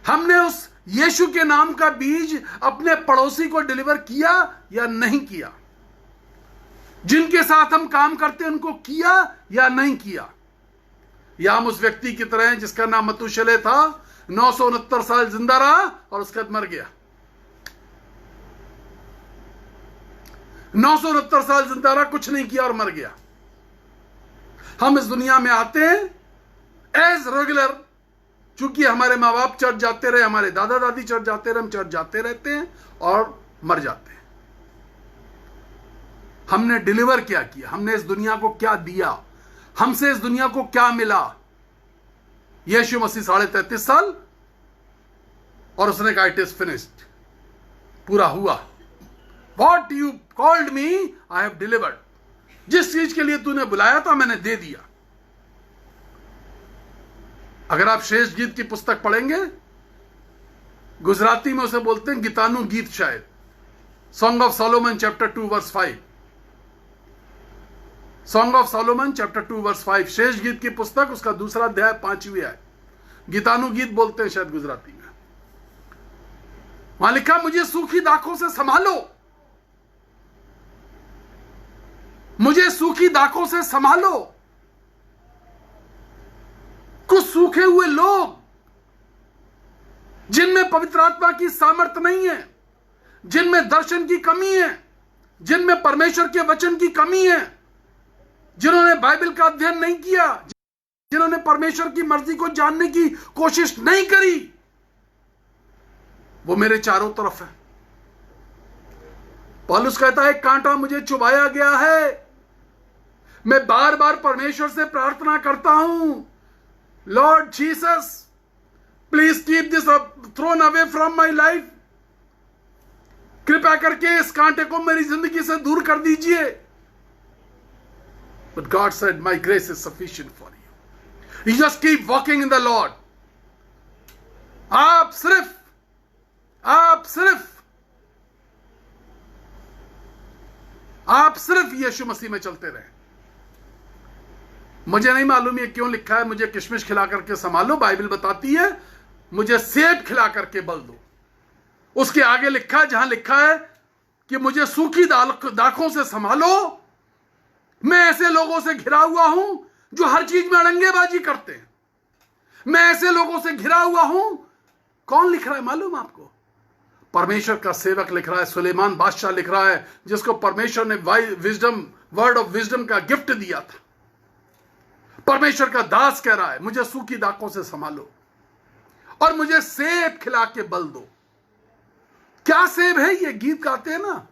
हमने उस यीशु के नाम का बीज अपने पड़ोसी को डिलीवर किया या नहीं किया? जिनके साथ हम काम करते हैं उनको किया या नहीं किया? या हम उस व्यक्ति की तरह हैं जिसका नाम मतूशले था, 969 साल जिंदा रहा और उसके बाद मर गया। 969 साल जिंदा रहा, कुछ नहीं किया और मर गया। हम इस दुनिया में आते हैं एज रेगुलर, चूंकि हमारे माँ बाप चर्च जाते रहे, हमारे दादा दादी चर्च जाते रहे, हम चर्च जाते रहते हैं और मर जाते हैं। हमने डिलीवर क्या किया? हमने इस दुनिया को क्या दिया? हमसे इस दुनिया को क्या मिला? यीशु मसीह 33.5 साल और उसने कहा इट इज फिनिश्ड, पूरा हुआ। What you called me I have delivered. जिस चीज के लिए तूने बुलाया था मैंने दे दिया। अगर आप शेष गीत की पुस्तक पढ़ेंगे, गुजराती में उसे बोलते हैं गीतानु गीत, शायद song of Solomon chapter 2 verse 5। Song of Solomon chapter 2 verse 5, शेष गीत की पुस्तक, उसका दूसरा अध्याय 5वीं आयत। गीतानु गीत बोलते हैं शायद गुजराती में। वहां लिखा, मुझे सूखी दाखों से संभालो, मुझे सूखी दाखों से संभालो। कुछ सूखे हुए लोग जिनमें पवित्र आत्मा की सामर्थ्य नहीं है, जिनमें दर्शन की कमी है, जिनमें परमेश्वर के वचन की कमी है, जिन्होंने बाइबल का अध्ययन नहीं किया, जिन्होंने परमेश्वर की मर्जी को जानने की कोशिश नहीं करी, वो मेरे चारों तरफ है। पौलुस कहता है, कांटा मुझे चुभाया गया है, मैं बार बार परमेश्वर से प्रार्थना करता हूं, Lord Jesus please keep this thrown away from my life. कृपया करके इस कांटे को मेरी जिंदगी से दूर कर दीजिए। But God said, my grace is sufficient for you. You just keep walking in the Lord. आप सिर्फ यीशु मसीह में चलते रहे। मुझे नहीं मालूम ये क्यों लिखा है, मुझे किशमिश खिला करके संभालो। बाइबल बताती है मुझे सेब खिला करके बल दो। उसके आगे लिखा है, जहां लिखा है कि मुझे सूखी दाखों से संभालो, मैं ऐसे लोगों से घिरा हुआ हूं जो हर चीज में अड़ंगेबाजी करते हैं। मैं ऐसे लोगों से घिरा हुआ हूं। कौन लिख रहा है मालूम आपको? परमेश्वर का सेवक लिख रहा है, सुलेमान बादशाह लिख रहा है, जिसको परमेश्वर ने वर्ड ऑफ विजडम का गिफ्ट दिया था। परमेश्वर का दास कह रहा है, मुझे सूखी दाखों से संभालो और मुझे सेब खिला के बल दो। क्या सेब है? ये गीत गाते हैं ना,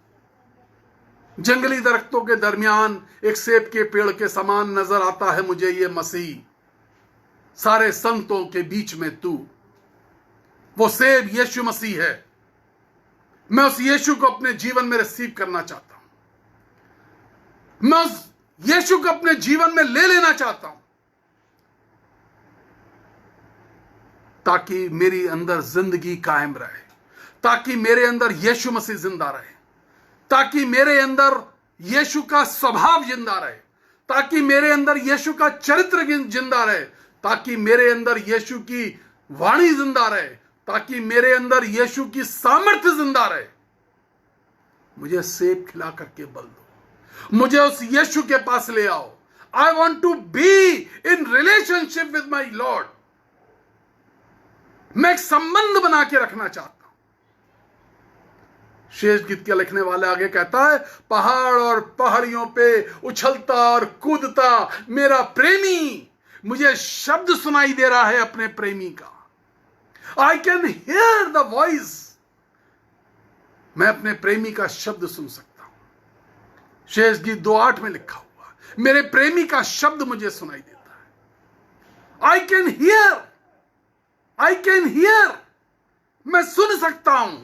जंगली दरख्तों के दरमियान एक सेब के पेड़ के समान नजर आता है मुझे ये मसीह, सारे संतों के बीच में तू। वो सेब यीशु मसीह है। मैं उस यीशु को अपने जीवन में रिसीव करना चाहता हूं। मैं उस यीशु को अपने जीवन में ले लेना चाहता हूं, ताकि मेरी अंदर जिंदगी कायम रहे, ताकि मेरे अंदर यीशु मसीह जिंदा रहे, ताकि मेरे अंदर यीशु का स्वभाव जिंदा रहे, ताकि मेरे अंदर यीशु का चरित्र जिंदा रहे, ताकि मेरे अंदर यीशु की वाणी जिंदा रहे, ताकि मेरे अंदर यीशु की सामर्थ्य जिंदा रहे। मुझे सेब खिला करके बल दो, मुझे उस यीशु के पास ले आओ। I want to be in relationship with my lord. मैं एक संबंध बना के रखना चाहता हूं। शेष गीत के लिखने वाले आगे कहता है, पहाड़ और पहाड़ियों पे उछलता और कूदता मेरा प्रेमी, मुझे शब्द सुनाई दे रहा है अपने प्रेमी का। I can hear the voice. मैं अपने प्रेमी का शब्द सुन सकता हूं। शेष गीत 2:8 में लिखा हुआ, मेरे प्रेमी का शब्द मुझे सुनाई देता है। I can hear, I can hear, मैं सुन सकता हूं।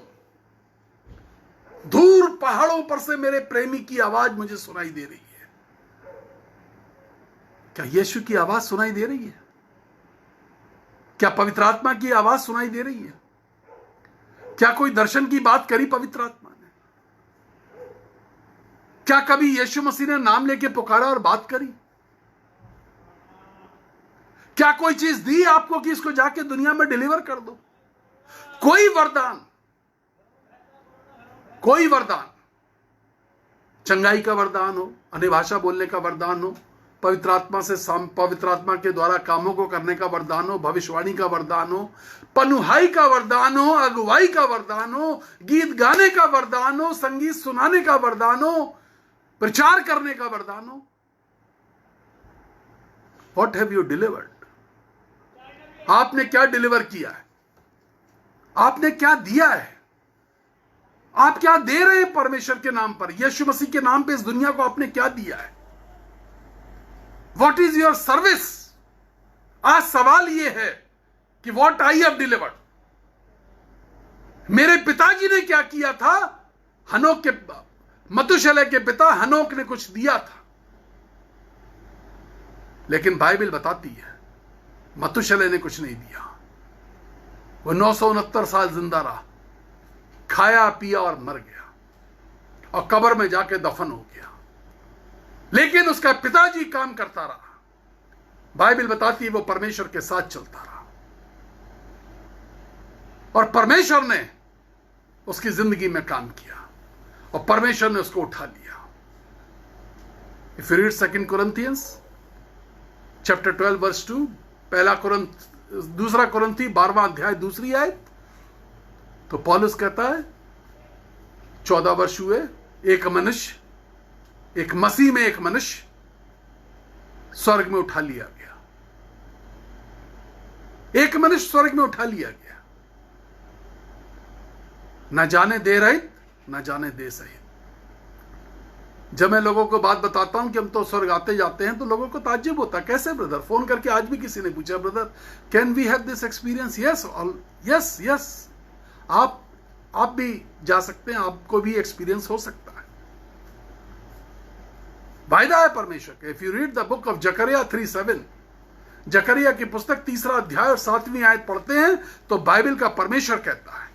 दूर पहाड़ों पर से मेरे प्रेमी की आवाज मुझे सुनाई दे रही है। क्या यीशु की आवाज सुनाई दे रही है? क्या पवित्र आत्मा की आवाज सुनाई दे रही है? क्या कोई दर्शन की बात करी पवित्र आत्मा ने? क्या कभी यीशु मसीह ने नाम लेके पुकारा और बात करी? क्या कोई चीज दी आपको कि इसको जाके दुनिया में डिलीवर कर दो? कोई वरदान, कोई वरदान, चंगाई का वरदान हो, अन्य भाषा बोलने का वरदान हो, पवित्र आत्मा के द्वारा कामों को करने का वरदान हो, भविष्यवाणी का वरदान हो, पनुहाई का वरदान हो, अगुवाई का वरदान हो, गीत गाने का वरदान हो, संगीत सुनाने का वरदान हो, प्रचार करने का वरदान हो, व्हाट हैव यू डिलीवर्ड? आपने क्या डिलीवर किया है? आपने क्या दिया है? आप क्या दे रहे हैं परमेश्वर के नाम पर, यीशु मसीह के नाम पे इस दुनिया को आपने क्या दिया है? What is your service? आज सवाल यह है कि व्हाट आई हैव डिलीवर्ड। मेरे पिताजी ने क्या किया था? हनोक के, मतुशलह के पिता हनोक ने कुछ दिया था, लेकिन बाइबल बताती है मतुशलह ने कुछ नहीं दिया। वो 969 साल जिंदा रहा, खाया पिया और मर गया और कब्र में जाके दफन हो गया, लेकिन उसका पिताजी काम करता रहा। बाइबल बताती है वो परमेश्वर के साथ चलता रहा और परमेश्वर ने उसकी जिंदगी में काम किया और परमेश्वर ने उसको उठा लिया। If you read 2 Corinthians chapter 12 verse 2, दूसरा कुरिन्थी 12वां अध्याय 2 आयत, तो पौलुस कहता है 14 वर्ष हुए, एक मनुष्य, एक मसीह में एक मनुष्य स्वर्ग में उठा लिया गया। एक मनुष्य स्वर्ग में उठा लिया गया, न जाने दे रहित न जाने दे सहित। जब मैं लोगों को बात बताता हूं कि हम तो स्वर्ग आते जाते हैं, तो लोगों को ताज्जुब होता, कैसे ब्रदर? फोन करके आज भी किसी ने पूछा, brother can we have this experience? Yes yes, आप भी जा सकते हैं, आपको भी एक्सपीरियंस हो सकता है। वायदा है परमेश्वर का। If you read the book of जकरिया 3:7, जकरिया की पुस्तक 3 अध्याय और 7वीं आयत पढ़ते हैं तो बाइबल का परमेश्वर कहता है,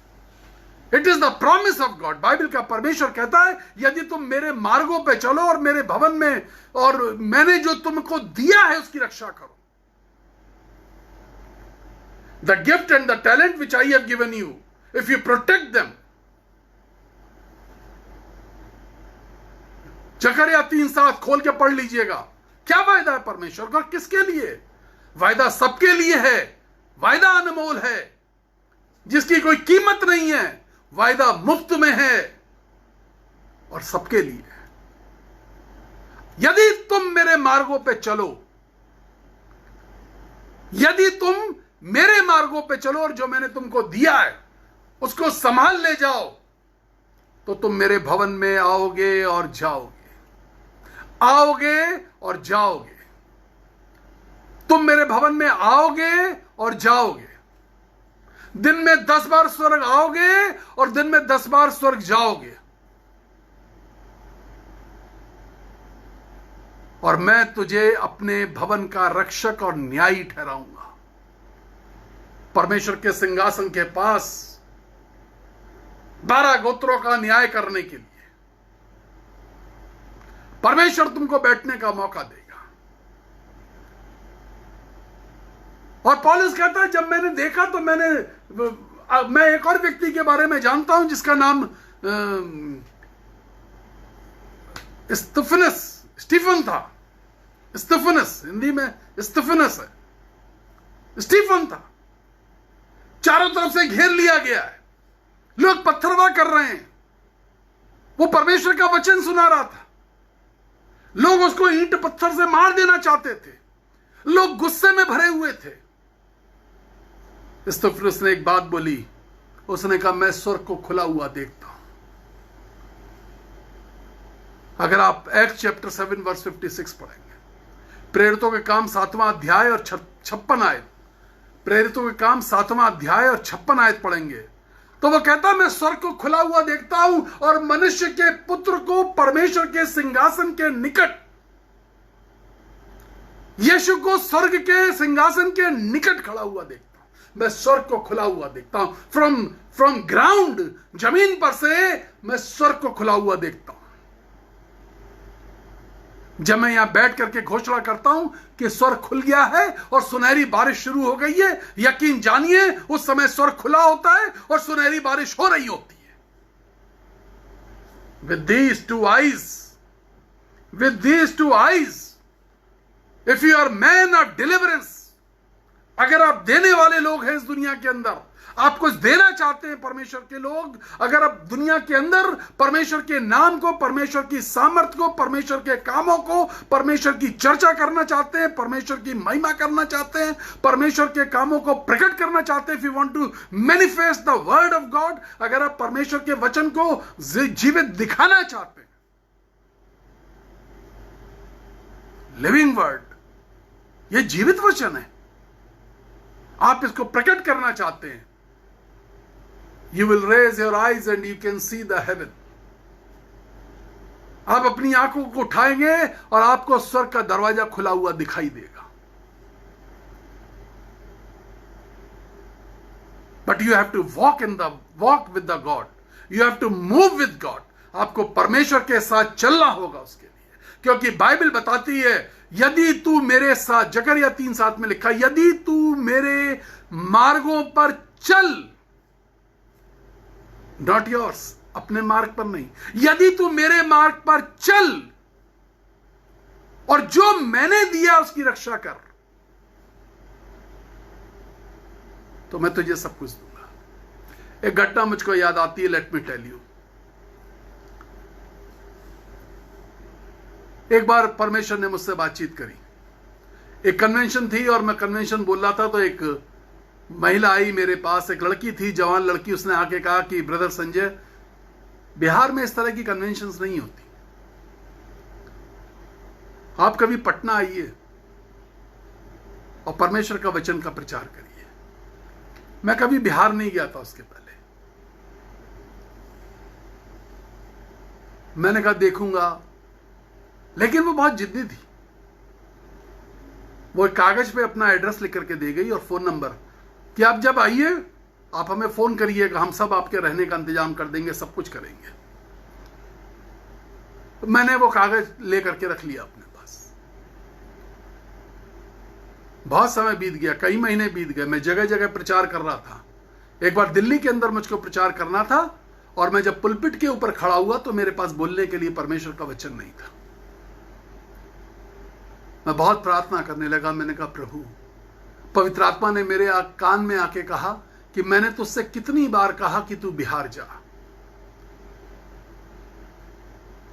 it is the promise of God. Bible का परमेश्वर कहता है यदि तुम मेरे मार्गों पे चलो और मेरे भवन में और मैंने जो तुमको दिया है उसकी रक्षा करो। The gift and the talent which I have given you, if you protect them. जकरिया 3:7 खोल के पढ़ लीजिएगा। क्या वायदा है परमेश्वर का? किसके लिए? वायदा सबके लिए है, वायदा अनमोल है, जिसकी कोई कीमत नहीं है, वायदा मुफ्त में है और सबके लिए है। यदि तुम मेरे मार्गों पे चलो, यदि तुम मेरे मार्गों पे चलो और जो मैंने तुमको दिया है उसको संभाल ले जाओ, तो तुम मेरे भवन में आओगे और जाओगे, आओगे और जाओगे। तुम मेरे भवन में आओगे और जाओगे। दिन में 10 बार स्वर्ग आओगे और दिन में 10 बार स्वर्ग जाओगे, और मैं तुझे अपने भवन का रक्षक और न्यायी ठहराऊंगा। परमेश्वर के सिंहासन के पास 12 गोत्रों का न्याय करने के लिए परमेश्वर तुमको बैठने का मौका देगा। और पौलुस कहता है जब मैंने देखा तो मैं एक और व्यक्ति के बारे में जानता हूं जिसका नाम स्टीफन था। स्टीफनस, हिंदी में स्टीफनस है। स्टीफन था, चारों तरफ से घेर लिया गया है, लोग पत्थरवाह कर रहे हैं, वो परमेश्वर का वचन सुना रहा था, लोग उसको ईंट पत्थर से मार देना चाहते थे, लोग गुस्से में भरे हुए थे। स्टीफनस ने एक बात बोली, उसने कहा मैं स्वर्ग को खुला हुआ देखता हूं। अगर आप एक्ट चैप्टर 7 वर्स 56 पढ़ेंगे, प्रेरितों के काम 7वां अध्याय और 56 आयत, प्रेरितों के काम 7वां अध्याय और 56 आयत पढ़ेंगे तो वो कहता मैं स्वर्ग को खुला हुआ देखता हूं और मनुष्य के पुत्र को परमेश्वर के सिंहासन के निकट, यीशु को स्वर्ग के सिंहासन के निकट खड़ा हुआ देखता हूं। मैं स्वर्ग को खुला हुआ देखता हूं, फ्रॉम ग्राउंड, जमीन पर से मैं स्वर्ग को खुला हुआ देखता हूं। जब मैं यहां बैठ करके घोषणा करता हूं कि स्वर्ग खुल गया है और सुनहरी बारिश शुरू हो गई है, यकीन जानिए उस समय स्वर्ग खुला होता है और सुनहरी बारिश हो रही होती है। With these two eyes if you are man of deliverance, अगर आप देने वाले लोग हैं इस दुनिया के अंदर, आप कुछ देना चाहते हैं परमेश्वर के लोग, अगर आप दुनिया के अंदर परमेश्वर के नाम को, परमेश्वर की सामर्थ को, परमेश्वर के कामों को, परमेश्वर की चर्चा करना चाहते हैं, परमेश्वर की महिमा करना चाहते हैं, परमेश्वर के कामों को प्रकट करना चाहते हैं, if you want to manifest the word of God, अगर आप परमेश्वर के वचन को जीवित दिखाना चाहते हैं, लिविंग वर्ड, यह जीवित वचन है, आप इसको प्रकट करना चाहते हैं, you will raise your eyes and you can see the heaven. आप अपनी आंखों को उठाएंगे और आपको स्वर्ग का दरवाजा खुला हुआ दिखाई देगा। But you have to walk with the God. You have to move with God. आपको परमेश्वर के साथ चलना होगा उसके लिए, क्योंकि बाइबल बताती है यदि तू मेरे साथ, जकरिया 3:7 में लिखा, यदि तू मेरे मार्गों पर चल, नॉट योर्स, अपने मार्ग पर नहीं, यदि तू मेरे मार्ग पर चल और जो मैंने दिया उसकी रक्षा कर, तो मैं तुझे सब कुछ दूंगा। एक घटना मुझको याद आती है, लेट मी टेल यू। एक बार परमेश्वर ने मुझसे बातचीत करी। एक कन्वेंशन थी और मैं कन्वेंशन बोल रहा था, तो एक महिला आई मेरे पास, एक लड़की थी, जवान लड़की। उसने आके कहा कि ब्रदर संजय, बिहार में इस तरह की कन्वेंशंस नहीं होती, आप कभी पटना आइए और परमेश्वर का वचन का प्रचार करिए। मैं कभी बिहार नहीं गया था उसके पहले। मैंने कहा देखूंगा, लेकिन वो बहुत जिद्दी थी। वो एक कागज पे अपना एड्रेस लिख करके दे गई और फोन नंबर कि आप जब आइए आप हमें फोन करिएगा, हम सब आपके रहने का इंतजाम कर देंगे, सब कुछ करेंगे। तो मैंने वो कागज लेकर के रख लिया अपने पास। बहुत समय बीत गया, कई महीने बीत गए, मैं जगह जगह प्रचार कर रहा था। एक बार दिल्ली के अंदर मुझको प्रचार करना था और मैं जब पुलपिट के ऊपर खड़ा हुआ तो मेरे पास बोलने के लिए परमेश्वर का वचन नहीं था। मैं बहुत प्रार्थना करने लगा। मैंने कहा प्रभु, पवित्र आत्मा ने मेरे कान में आके कहा कि मैंने तुझसे कितनी बार कहा कि तू बिहार जा,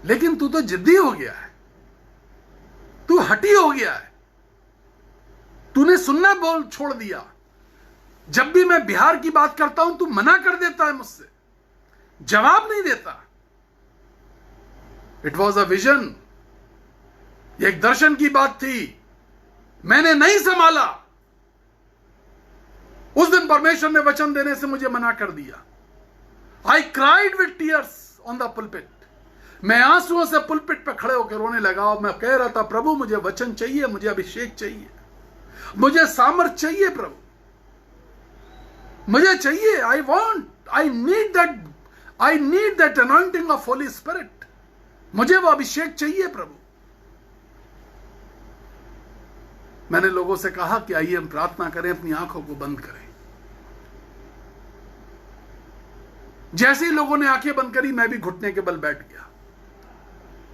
लेकिन तू तो जिद्दी हो गया है, तू हठी हो गया है, तूने सुनना बोल छोड़ दिया। जब भी मैं बिहार की बात करता हूं तू मना कर देता है मुझसे, जवाब नहीं देता। इट वॉज अ विजन, एक दर्शन की बात थी, मैंने नहीं संभाला। उस दिन परमेश्वर ने वचन देने से मुझे मना कर दिया। I cried with tears on the pulpit. मैं आंसुओं से पुलपिट पर खड़े होकर रोने लगा और मैं कह रहा था प्रभु मुझे वचन चाहिए, मुझे अभिषेक चाहिए, मुझे सामर्थ चाहिए, प्रभु मुझे चाहिए। I need that anointing of Holi spirit. मुझे वो अभिषेक चाहिए प्रभु। मैंने लोगों से कहा कि आइए हम प्रार्थना करें, अपनी आंखों को बंद करें। जैसे ही लोगों ने आंखें बंद करी, मैं भी घुटने के बल बैठ गया,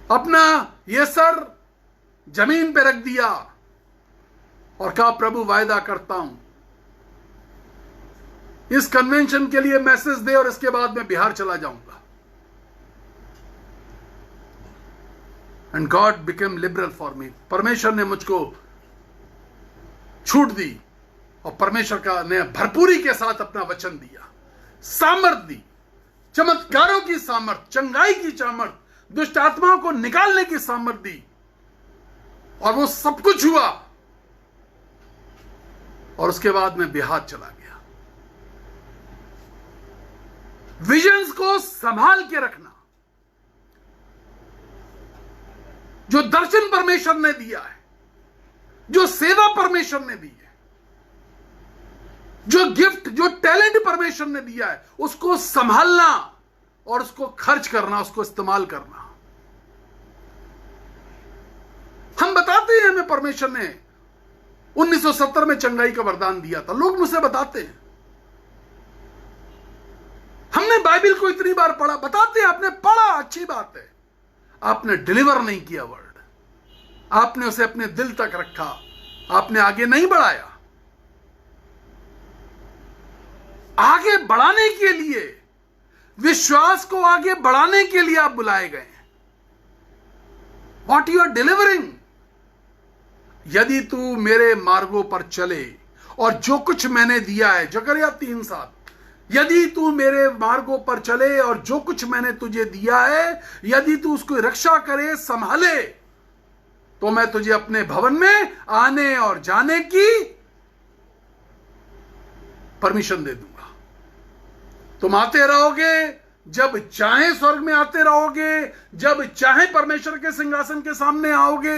अपना ये सर जमीन पे रख दिया और कहा प्रभु वायदा करता हूं इस कन्वेंशन के लिए मैसेज दे और इसके बाद मैं बिहार चला जाऊंगा। And God became liberal for me. परमेश्वर ने मुझको छूट दी और परमेश्वर का ने भरपूरी के साथ अपना वचन दिया, सामर्थ दी, चमत्कारों की सामर्थ, चंगाई की सामर्थ, दुष्ट आत्माओं को निकालने की सामर्थ दी, और वो सब कुछ हुआ। और उसके बाद मैं बिहार चला गया। विजन्स को संभाल के रखना, जो दर्शन परमेश्वर ने दिया है, जो सेवा परमेश्वर ने दी है, जो गिफ्ट, जो टैलेंट परमेश्वर ने दिया है, उसको संभालना और उसको खर्च करना, उसको इस्तेमाल करना। बताते हैं हमें परमेश्वर ने 1970 में चंगाई का वरदान दिया था, लोग मुझसे बताते हैं। हमने बाइबल को इतनी बार पढ़ा, बताते हैं आपने पढ़ा, अच्छी बात है, आपने डिलीवर नहीं किया वर्ड, आपने उसे अपने दिल तक रखा, आपने आगे नहीं बढ़ाया। आगे बढ़ाने के लिए, विश्वास को आगे बढ़ाने के लिए आप बुलाए गए हैं। What you are delivering. यदि तू मेरे मार्गों पर चले और जो कुछ मैंने दिया है, जकरिया 3:7, यदि तू मेरे मार्गों पर चले और जो कुछ मैंने तुझे दिया है, यदि तू उसको रक्षा करे, संभाले, तो मैं तुझे अपने भवन में आने और जाने की परमिशन दे दूंगा। तुम आते रहोगे, जब चाहे स्वर्ग में आते रहोगे, जब चाहे परमेश्वर के सिंहासन के सामने आओगे,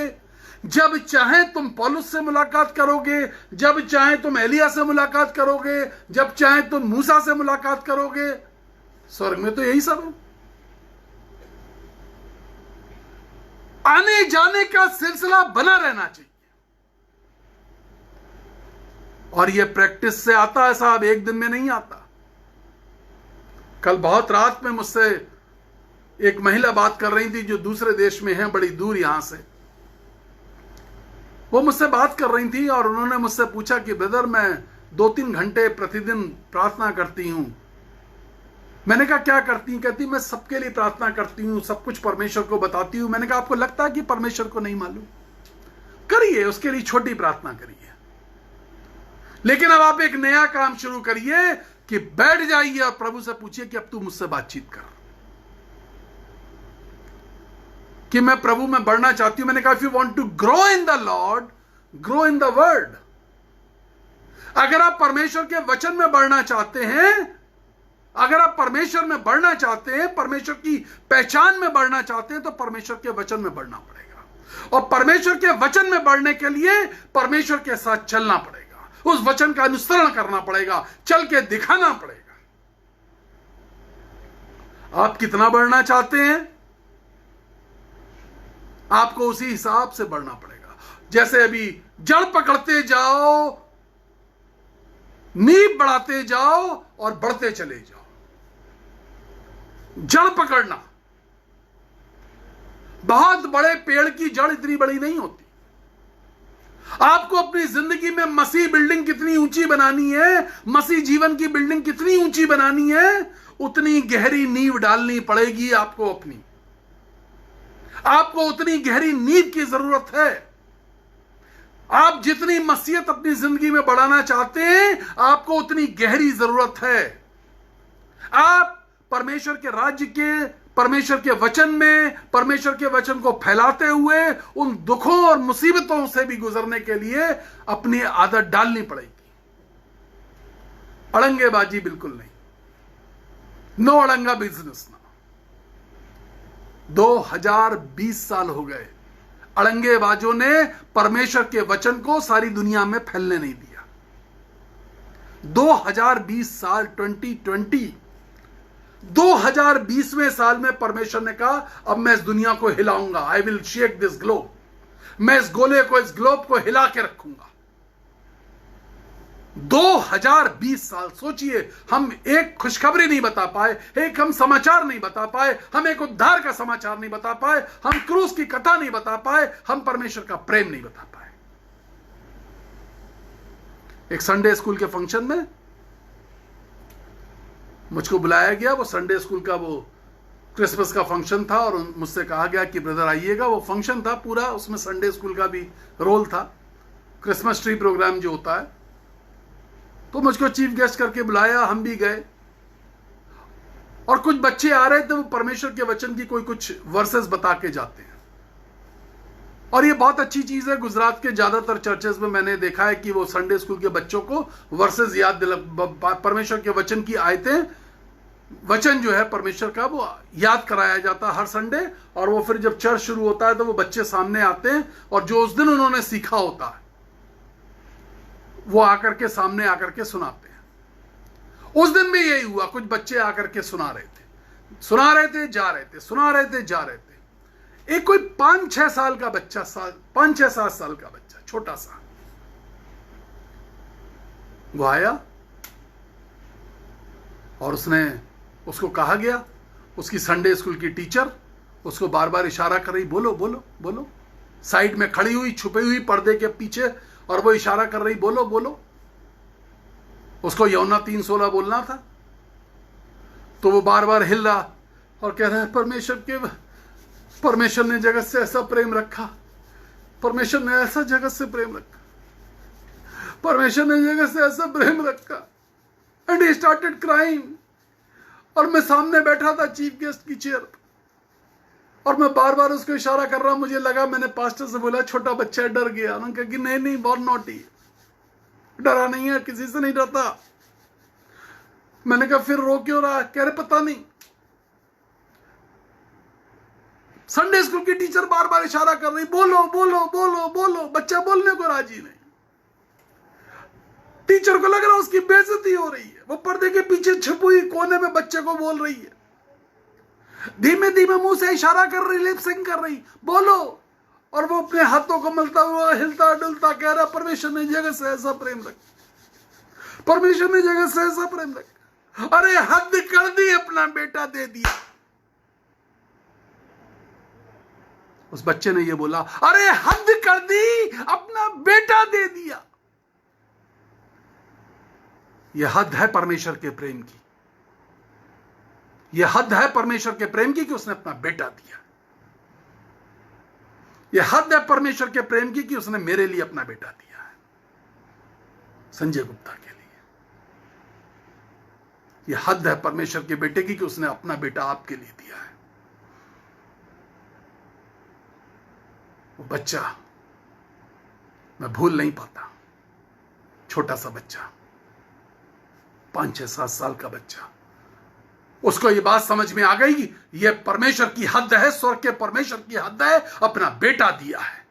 जब चाहे तुम पौलुस से मुलाकात करोगे, जब चाहे तुम एलिया से मुलाकात करोगे, जब चाहे तुम मूसा से मुलाकात करोगे। स्वर्ग में तो यही सब है। आने जाने का सिलसिला बना रहना चाहिए, और यह प्रैक्टिस से आता है साहब, एक दिन में नहीं आता। कल बहुत रात में मुझसे एक महिला बात कर रही थी जो दूसरे देश में है, बड़ी दूर यहां से। वो मुझसे बात कर रही थी और उन्होंने मुझसे पूछा कि ब्रदर, मैं 2-3 घंटे प्रतिदिन प्रार्थना करती हूं। मैंने कहा क्या करती हैं? कहती मैं सबके लिए प्रार्थना करती हूं, सब कुछ परमेश्वर को बताती हूं। मैंने कहा आपको लगता है कि परमेश्वर को नहीं मालूम? करिए, उसके लिए छोटी प्रार्थना करिए, लेकिन अब आप एक नया काम शुरू करिए कि बैठ जाइए और प्रभु से पूछिए कि अब तू मुझसे बातचीत कर, कि मैं प्रभु में बढ़ना चाहती हूं। मैंने कहा if you want to grow in the lord, grow in the word. अगर आप परमेश्वर के वचन में बढ़ना चाहते हैं, अगर आप परमेश्वर में बढ़ना चाहते हैं, परमेश्वर की पहचान में बढ़ना चाहते हैं, तो परमेश्वर के वचन में बढ़ना पड़ेगा। और परमेश्वर के वचन में बढ़ने के लिए परमेश्वर के साथ चलना पड़ेगा, उस वचन का अनुसरण करना पड़ेगा, चल के दिखाना पड़ेगा। आप कितना बढ़ना चाहते हैं, आपको उसी हिसाब से बढ़ना पड़ेगा। जैसे अभी जड़ पकड़ते जाओ, नींव बढ़ाते जाओ और बढ़ते चले जाओ। जड़ पकड़ना, बहुत बड़े पेड़ की जड़ इतनी बड़ी नहीं होती। आपको अपनी जिंदगी में मसीह बिल्डिंग कितनी ऊंची बनानी है, मसीह जीवन की बिल्डिंग कितनी ऊंची बनानी है, उतनी गहरी नींव डालनी पड़ेगी आपको। आपको उतनी गहरी नींव की जरूरत है। आप जितनी मसीहत अपनी जिंदगी में बढ़ाना चाहते हैं, आपको उतनी गहरी जरूरत है। आप परमेश्वर के राज्य के, परमेश्वर के वचन में, परमेश्वर के वचन को फैलाते हुए उन दुखों और मुसीबतों से भी गुजरने के लिए अपनी आदत डालनी पड़ेगी। अड़ंगेबाजी बिल्कुल नहीं, नो अड़ंगा बिजनेस ना। 2020 साल हो गए, अड़ंगेबाजों ने परमेश्वर के वचन को सारी दुनिया में फैलने नहीं दिया। 2020 साल 2020वें साल में परमेश्वर ने कहा अब मैं इस दुनिया को हिलाऊंगा, I will shake this globe. मैं इस गोले को, इस ग्लोब को हिला के रखूंगा। 2020 साल, सोचिए, हम एक खुशखबरी नहीं बता पाए, एक हम समाचार नहीं बता पाए, हम एक उद्धार का समाचार नहीं बता पाए, हम क्रूस की कथा नहीं बता पाए, हम परमेश्वर का प्रेम नहीं बता पाए। एक संडे स्कूल के फंक्शन में मुझको बुलाया गया। वो संडे स्कूल का वो क्रिसमस का फंक्शन था और मुझसे कहा गया कि ब्रदर आइएगा। वो फंक्शन था पूरा, उसमें संडे स्कूल का भी रोल था, क्रिसमस ट्री प्रोग्राम जो होता है। तो मुझको चीफ गेस्ट करके बुलाया, हम भी गए। और कुछ बच्चे आ रहे थे, वो परमेश्वर के वचन की कोई कुछ वर्सेस बता के जाते हैं। और ये बहुत अच्छी चीज है। गुजरात के ज्यादातर चर्चेस में मैंने देखा है कि वो संडे स्कूल के बच्चों को वर्सेस याद दिला, परमेश्वर के वचन की आयतें, वचन जो है परमेश्वर का, वो याद कराया जाता है हर संडे। और वो फिर जब चर्च शुरू होता है तो वो बच्चे सामने आते हैं और जो उस दिन उन्होंने सीखा होता है वो आकर के सामने आकर के सुनाते हैं। उस दिन भी यही हुआ, कुछ बच्चे आकर के सुना रहे थे, जा रहे थे, सुना रहे थे, जा रहे थे। एक कोई 5-6 साल का बच्चा, 5-6-7 साल का बच्चा, छोटा सा, वो आया और उसको कहा गया, उसकी संडे स्कूल की टीचर उसको बार बार इशारा कर रही, बोलो बोलो बोलो, साइड में खड़ी हुई, छुपी हुई पर्दे के पीछे, और वो इशारा कर रही, बोलो बोलो। उसको यूहन्ना 3:16 बोलना था, तो वो बार बार हिल रहा और कह रहा है, परमेश्वर ने जगत से ऐसा प्रेम रखा, परमेश्वर ने ऐसा जगत से प्रेम रखा, परमेश्वर ने जगत से ऐसा प्रेम रखा। And he started crying. और मैं सामने बैठा था चीफ गेस्ट की चेयर पर, और मैं बार बार उसको इशारा कर रहा हूं। मुझे लगा, मैंने पास्टर से बोला, छोटा बच्चा है, डर गया। उन्होंने कहा कि नहीं नहीं, बहुत नॉटी, डरा नहीं है, किसी से नहीं डरता। मैंने कहा फिर रो क्यों रहा? कह रहे पता नहीं। संडे स्कूल की टीचर बार बार इशारा कर रही, बोलो बोलो बोलो बोलो, बच्चा बोलने को राजी नहीं। टीचर को लग रहा उसकी बेइज्जती हो रही है, वो पर्दे के पीछे छुपी हुई कोने में बच्चे को बोल रही है, धीमे धीमे मुंह से इशारा कर रही, लिप सिंक कर रही, बोलो। और वो अपने हाथों को मलता हुआ, हिलता डुलता कह रहा, परमेश्वर ने जगत से ऐसा प्रेम रखा, परमेश्वर ने जगत से ऐसा प्रेम रखा। अरे हद कर दी, अपना बेटा दे दिया। उस बच्चे ने ये बोला, अरे हद कर दी, अपना बेटा दे दिया। यह हद है परमेश्वर के प्रेम की, यह हद है परमेश्वर के प्रेम की कि उसने अपना बेटा दिया। यह हद है परमेश्वर के प्रेम की कि उसने मेरे लिए अपना बेटा दिया है, संजय गुप्ता के लिए। यह हद है परमेश्वर के बेटे की कि उसने अपना बेटा आपके लिए दिया है। वो बच्चा मैं भूल नहीं पाता, छोटा सा बच्चा, 5-6-7 साल का बच्चा। उसको ये बात समझ में आ गई, ये परमेश्वर की हद है, स्वर्ग के परमेश्वर की हद है, अपना बेटा दिया है।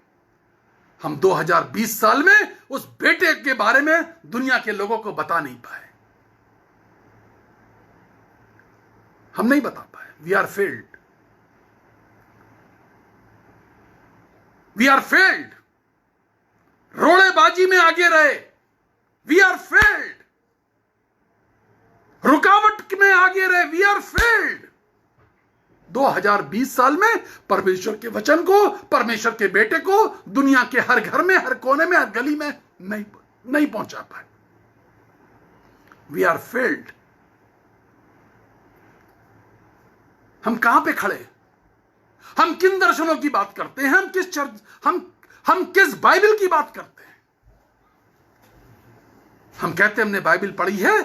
हम 2020 साल में उस बेटे के बारे में दुनिया के लोगों को बता नहीं पाए, हम नहीं बता पाए। We are failed, we are failed. रोड़ेबाजी में आगे रहे, वी आर फेल्ड। रुकावट में आगे रहे, वी आर फेल्ड। 2020 साल में परमेश्वर के वचन को, परमेश्वर के बेटे को दुनिया के हर घर में, हर कोने में, हर गली में नहीं पहुंचा पाए। We are failed. हम कहां पे खड़े, हम किन दर्शनों की बात करते हैं, हम किस चर्च, हम किस बाइबल की बात करते हैं? हम कहते हैं हमने बाइबल पढ़ी है।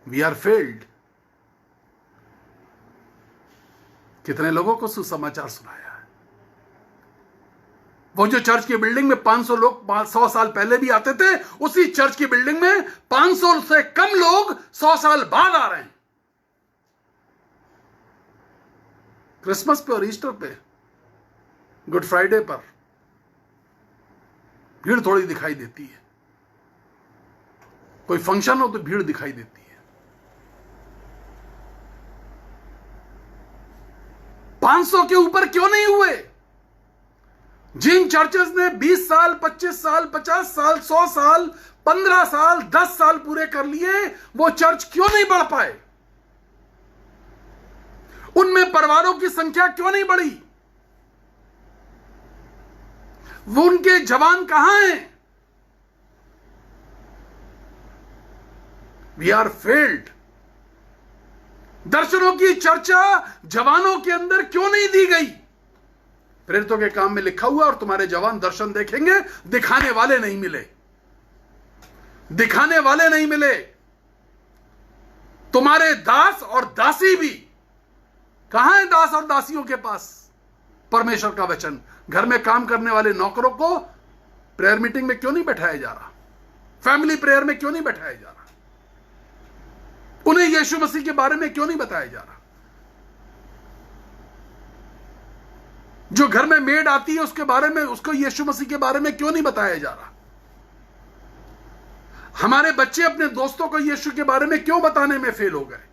We are failed. कितने लोगों को सुसमाचार सुनाया है। वो जो चर्च की बिल्डिंग में 500 लोग 100 साल पहले भी आते थे, उसी चर्च की बिल्डिंग में 500 से कम लोग 100 साल बाद आ रहे हैं। क्रिसमस पे और ईस्टर पे, गुड फ्राइडे पर भीड़ थोड़ी दिखाई देती है। कोई फंक्शन हो तो भीड़ दिखाई देती है। 500 के ऊपर क्यों नहीं हुए? जिन चर्चेस ने 20 साल, 25 साल, 50 साल, 100 साल, 15 साल, 10 साल पूरे कर लिए, वो चर्च क्यों नहीं बढ़ पाए? उनमें परिवारों की संख्या क्यों नहीं बढ़ी? वो उनके जवान कहां हैं? We are failed. दर्शनों की चर्चा जवानों के अंदर क्यों नहीं दी गई? प्रेरितों के काम में लिखा हुआ, और तुम्हारे जवान दर्शन देखेंगे, दिखाने वाले नहीं मिले, दिखाने वाले नहीं मिले। तुम्हारे दास और दासी भी, कहां है दास और दासियों के पास परमेश्वर का वचन? घर में काम करने वाले नौकरों को प्रेयर मीटिंग में क्यों नहीं बैठाया जा रहा? फैमिली प्रेयर में क्यों नहीं बैठाया जा रहा? उन्हें यीशु मसीह के बारे में क्यों नहीं बताया जा रहा? जो घर में मेड आती है उसके बारे में, उसको यीशु मसीह के बारे में क्यों नहीं बताया जा रहा? हमारे बच्चे अपने दोस्तों को यीशु के बारे में क्यों बताने में फेल हो गए?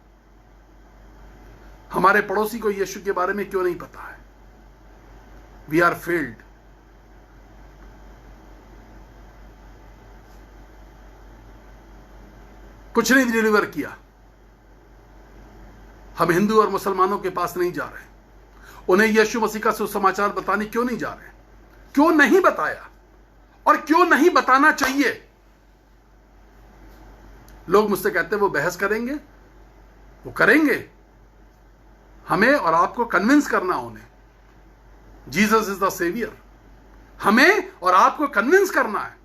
हमारे पड़ोसी को यीशु के बारे में क्यों नहीं पता है? We are failed. कुछ नहीं डिलीवर किया। हम हिंदू और मुसलमानों के पास नहीं जा रहे, उन्हें यीशु मसीह का सुसमाचार बताने क्यों नहीं जा रहे? क्यों नहीं बताया और क्यों नहीं बताना चाहिए? लोग मुझसे कहते हैं वो बहस करेंगे, वो करेंगे। हमें और आपको कन्विंस करना, उन्हें जीसस इज द सेवियर। हमें और आपको कन्विंस करना है।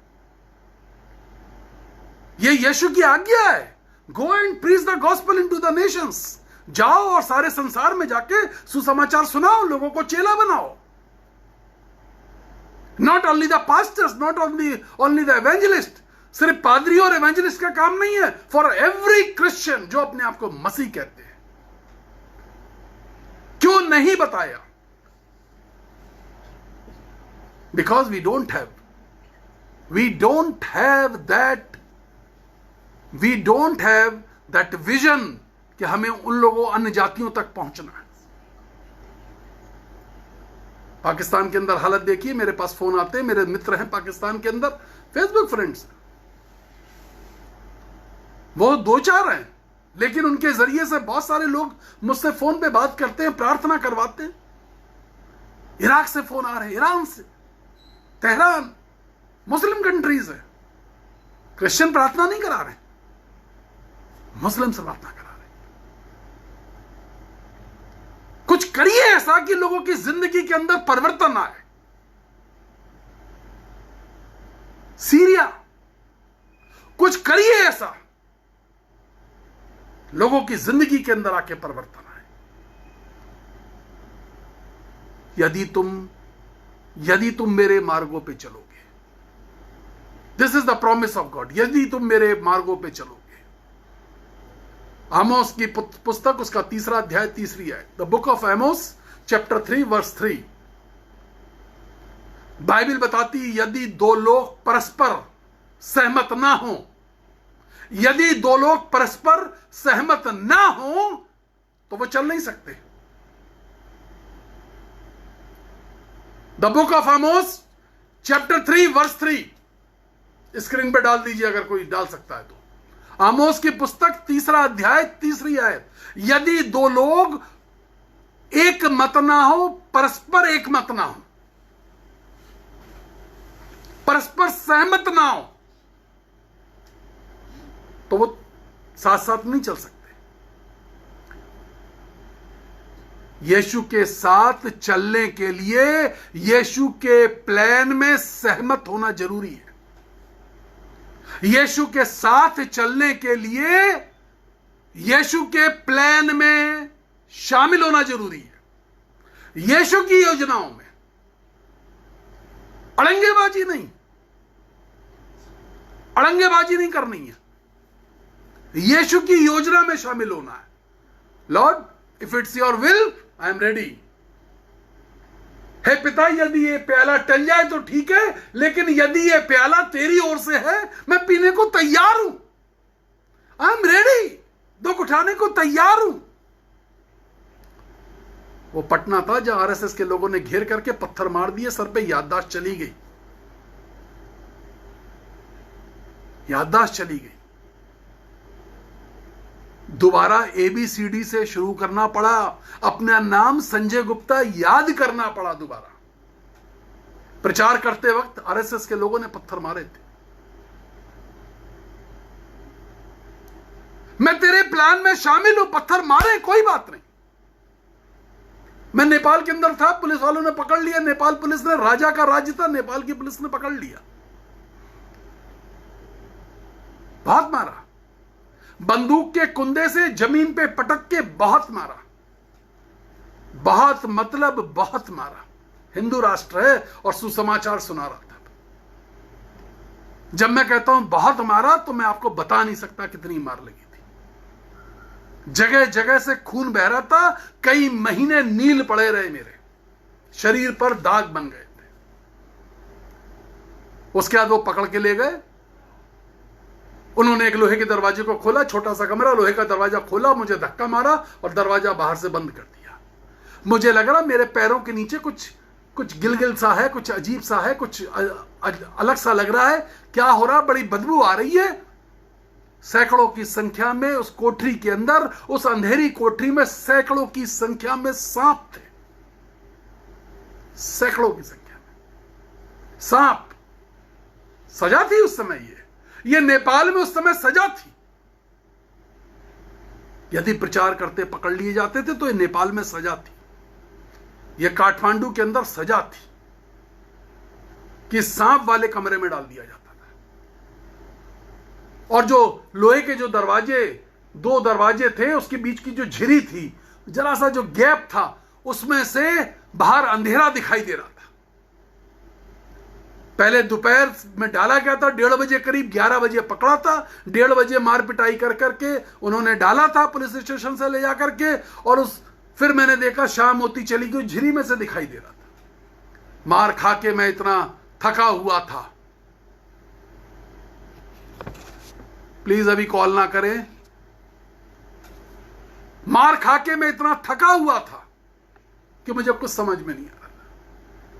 यह यीशु की आज्ञा है, go and preach the gospel into the Nations. जाओ और सारे संसार में जाके सुसमाचार सुनाओ, लोगों को चेला बनाओ। Not only the pastors, not only the evangelist. सिर्फ पादरी और एवेंजलिस्ट का काम नहीं है, फॉर एवरी क्रिश्चियन जो अपने आप को मसीह कहते हैं। क्यों नहीं बताया? Because we don't have that vision कि हमें उन लोगों, अन्य जातियों तक पहुंचना है। पाकिस्तान के अंदर हालत देखिए, मेरे पास फोन आते हैं, मेरे मित्र हैं पाकिस्तान के अंदर, फेसबुक फ्रेंड्स, वो 2-4 हैं, लेकिन उनके जरिए से बहुत सारे लोग मुझसे फोन पे बात करते हैं, प्रार्थना करवाते हैं। इराक से फोन आ रहे हैं, ईरान से, तेहरान, मुस्लिम कंट्रीज है। क्रिश्चियन प्रार्थना नहीं करा रहे, मुस्लिम से प्रार्थना करा रहे। कुछ करिए ऐसा कि लोगों की जिंदगी के अंदर परिवर्तन आए। सीरिया, कुछ करिए ऐसा लोगों की जिंदगी के अंदर आके परिवर्तन आए। यदि तुम मेरे मार्गों पे चलोगे, this is the promise of God, यदि तुम मेरे मार्गों पे चलोगे। आमोस की पुस्तक, उसका 3 अध्याय 3 आयत, the book of Amos chapter 3 verse 3। Bible बताती यदि 2 लोग परस्पर सहमत ना हो, यदि 2 लोग परस्पर सहमत ना हो तो वो चल नहीं सकते। The book of Amos chapter 3 verse 3, screen पे डाल दीजिए अगर कोई डाल सकता है तो। आमोस की पुस्तक 3 अध्याय 3 आयत, यदि 2 लोग एक मत ना हो, परस्पर एक मत ना हो, परस्पर सहमत ना हो, तो वो साथ साथ नहीं चल सकते। यीशु के साथ चलने के लिए यीशु के प्लान में सहमत होना जरूरी है। यीशु के साथ चलने के लिए यीशु के प्लान में शामिल होना जरूरी है। यीशु की योजनाओं में अड़ंगेबाजी नहीं करनी है। यीशु की योजना में शामिल होना है। Lord, if it's your will, I am ready. हे पिता, यदि ये प्याला टल जाए तो ठीक है, लेकिन यदि ये प्याला तेरी ओर से है, मैं पीने को तैयार हूं। आई एम रेडी, दुख उठाने को तैयार हूं। वो पटना था जहां आरएसएस के लोगों ने घेर करके पत्थर मार दिए, सर पे याददाश्त चली गई। दोबारा ABCD से शुरू करना पड़ा, अपना नाम संजय गुप्ता याद करना पड़ा दोबारा। प्रचार करते वक्त आरएसएस के लोगों ने पत्थर मारे थे। मैं तेरे प्लान में शामिल हूं, पत्थर मारे, कोई बात नहीं। मैं नेपाल के अंदर था, पुलिस वालों ने पकड़ लिया, नेपाल पुलिस ने, राजा का राज्य था, नेपाल की पुलिस ने पकड़ लिया, बहुत मारा, बंदूक के कुंदे से जमीन पे पटक के बहुत मारा, बहुत मतलब बहुत मारा। हिंदू राष्ट्र है और सुसमाचार सुना रहा था। जब मैं कहता हूं बहुत मारा, तो मैं आपको बता नहीं सकता कितनी मार लगी थी। जगह जगह से खून बह रहा था, कई महीने नील पड़े रहे, मेरे शरीर पर दाग बन गए थे। उसके बाद वो पकड़ के ले गए, उन्होंने एक लोहे के दरवाजे को खोला, छोटा सा कमरा, लोहे का दरवाजा खोला, मुझे धक्का मारा और दरवाजा बाहर से बंद कर दिया। मुझे लग रहा मेरे पैरों के नीचे कुछ गिलगिल सा है, कुछ अजीब सा है, कुछ अलग सा लग रहा है। क्या हो रहा? बड़ी बदबू आ रही है। सैकड़ों की संख्या में उस कोठरी के अंदर, उस अंधेरी कोठरी में सैकड़ों की संख्या में सांप थे। सैकड़ों की संख्या में सांप। सजा थी उस समय। ये नेपाल में उस समय सजा थी। यदि प्रचार करते पकड़ लिए जाते थे तो ये नेपाल में सजा थी। ये काठमांडू के अंदर सजा थी कि सांप वाले कमरे में डाल दिया जाता था। और जो लोहे के जो दरवाजे, 2 दरवाजे थे, उसके बीच की जो झिरी थी, जरा सा जो गैप था, उसमें से बाहर अंधेरा दिखाई दे रहा था। पहले दोपहर में डाला गया था, 1:30 बजे करीब, 11 बजे पकड़ा था, 1:30 बजे मार पिटाई कर करके उन्होंने डाला था पुलिस स्टेशन से ले जाकर के। और फिर मैंने देखा शाम होती चली गई, झिरी में से दिखाई दे रहा था। मार खा के मैं इतना थका हुआ था। प्लीज अभी कॉल ना करें। मार खा के मैं इतना थका हुआ था कि मुझे कुछ समझ में नहीं आ रहा।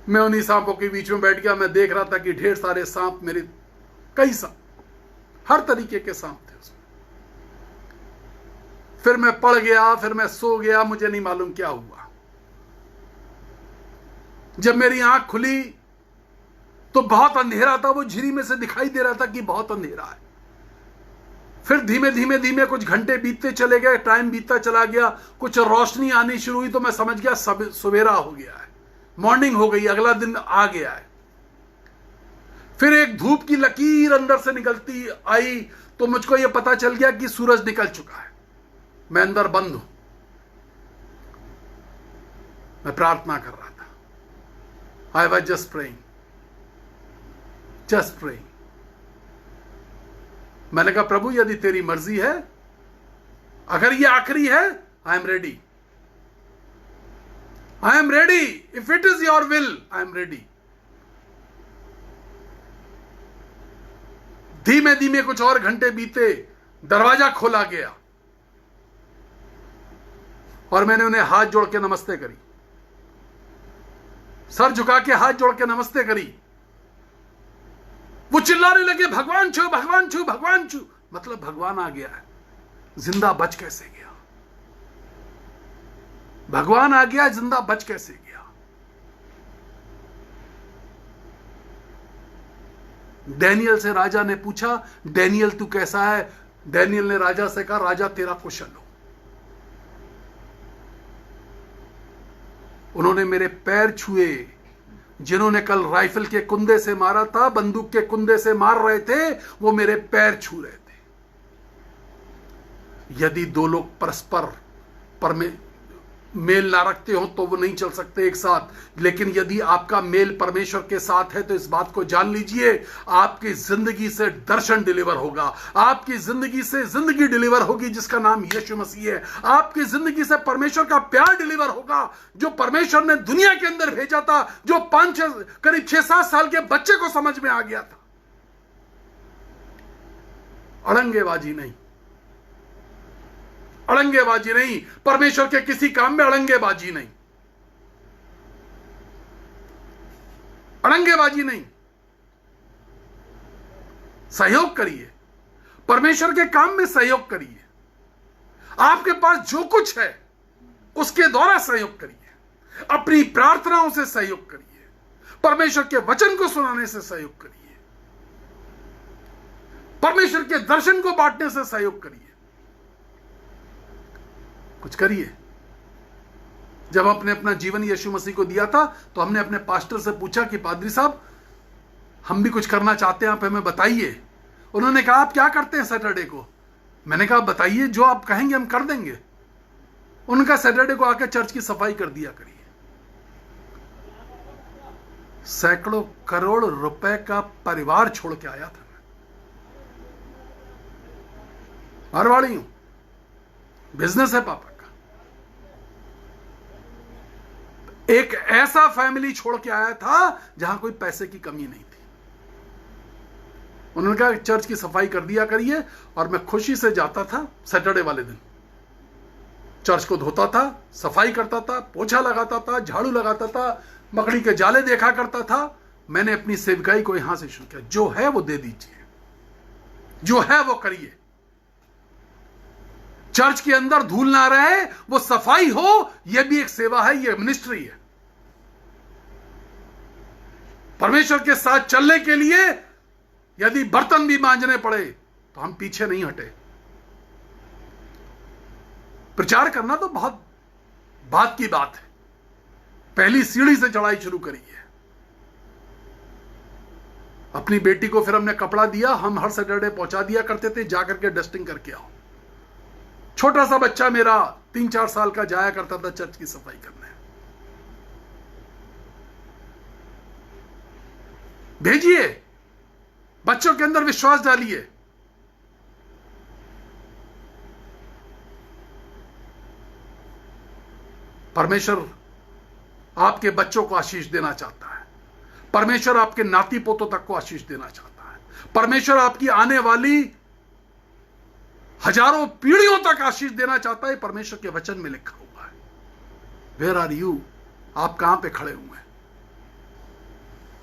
मैं उन्हीं सांपों के बीच में बैठ गया। मैं देख रहा था कि ढेर सारे सांप, मेरे कई सांप, हर तरीके के सांप थे उसमें। फिर मैं पड़ गया, फिर मैं सो गया, मुझे नहीं मालूम क्या हुआ। जब मेरी आंख खुली तो बहुत अंधेरा था। वो झिरी में से दिखाई दे रहा था कि बहुत अंधेरा है। फिर धीमे धीमे धीमे कुछ घंटे बीतते चले गए, टाइम बीतता चला गया, कुछ रोशनी आनी शुरू हुई तो मैं समझ गया सवेरा हो गया है, मॉर्निंग हो गई, अगला दिन आ गया है। फिर एक धूप की लकीर अंदर से निकलती आई तो मुझको यह पता चल गया कि सूरज निकल चुका है। मैं अंदर बंद हूं। मैं प्रार्थना कर रहा था। I was just praying, just praying. मैंने कहा प्रभु यदि तेरी मर्जी है, अगर ये आखिरी है, आई am ready, I am ready, if it is your will, I am ready. धीमे धीमे कुछ और घंटे बीते, दरवाजा खोला गया और मैंने उन्हें हाथ जोड़ के नमस्ते करी, सर झुका के हाथ जोड़ के नमस्ते करी। वो चिल्लाने लगे भगवान छू, भगवान छू, भगवान छू। मतलब भगवान आ गया है। जिंदा बच कैसे गया? भगवान आ गया, जिंदा बच कैसे गया? डैनियल से राजा ने पूछा, डैनियल तू कैसा है? डैनियल ने राजा से कहा, राजा तेरा कुशल हो। उन्होंने मेरे पैर छुए। जिन्होंने कल राइफल के कुंदे से मारा था, बंदूक के कुंदे से मार रहे थे, वो मेरे पैर छू रहे थे। यदि 2 लोग परस्पर मेल ना रखते हो तो वो नहीं चल सकते एक साथ। लेकिन यदि आपका मेल परमेश्वर के साथ है तो इस बात को जान लीजिए, आपकी जिंदगी से दर्शन डिलीवर होगा, आपकी जिंदगी से जिंदगी डिलीवर होगी जिसका नाम यीशु मसीह है। आपकी जिंदगी से परमेश्वर का प्यार डिलीवर होगा जो परमेश्वर ने दुनिया के अंदर भेजा था, जो करीब 6-7 साल के बच्चे को समझ में आ गया था। अड़ंगेबाजी नहीं, अड़ंगेबाजी नहीं, परमेश्वर के किसी काम में अड़ंगेबाजी नहीं, अड़ंगेबाजी नहीं। सहयोग करिए, परमेश्वर के काम में सहयोग करिए। आपके पास जो कुछ है उसके द्वारा सहयोग करिए, अपनी प्रार्थनाओं से सहयोग करिए, परमेश्वर के वचन को सुनाने से सहयोग करिए, परमेश्वर के दर्शन को बांटने से सहयोग करिए। कुछ करिए। जब हमने अपना जीवन यीशु मसीह को दिया था तो हमने अपने पास्टर से पूछा कि पादरी साहब हम भी कुछ करना चाहते हैं, आप हमें बताइए। उन्होंने कहा आप क्या करते हैं सैटरडे को? मैंने कहा बताइए, जो आप कहेंगे हम कर देंगे। उनका सैटरडे को आकर चर्च की सफाई कर दिया करिए। सैकड़ों करोड़ रुपए का परिवार छोड़ के आया था। मारवाड़ी हूं, बिजनेस है पापा का। एक ऐसा फैमिली छोड़ के आया था जहां कोई पैसे की कमी नहीं थी। उन्होंने कहा चर्च की सफाई कर दिया करिए, और मैं खुशी से जाता था सैटरडे वाले दिन, चर्च को धोता था, सफाई करता था, पोछा लगाता था, झाड़ू लगाता था, मकड़ी के जाले देखा करता था। मैंने अपनी सेवकाई को यहां से शुरू किया, जो है वो दे दीजिए, जो है वो करिए। चर्च के अंदर धूल ना रहे, वो सफाई हो, यह भी एक सेवा है, यह मिनिस्ट्री है। परमेश्वर के साथ चलने के लिए यदि बर्तन भी मांजने पड़े तो हम पीछे नहीं हटे। प्रचार करना तो बहुत बात की बात है, पहली सीढ़ी से चढ़ाई शुरू करी है। अपनी बेटी को फिर हमने कपड़ा दिया, हम हर सैटरडे पहुंचा दिया करते थे, जाकर के डस्टिंग करके आओ। छोटा सा बच्चा मेरा 3-4 साल का जाया करता था चर्च की सफाई करने। भेजिए, बच्चों के अंदर विश्वास डालिए। परमेश्वर आपके बच्चों को आशीष देना चाहता है। परमेश्वर आपके नाती पोतों तक को आशीष देना चाहता है। परमेश्वर आपकी आने वाली हजारों पीढ़ियों तक आशीष देना चाहता है। परमेश्वर के वचन में लिखा हुआ है। Where are you? आप कहां पे खड़े हुए हैं?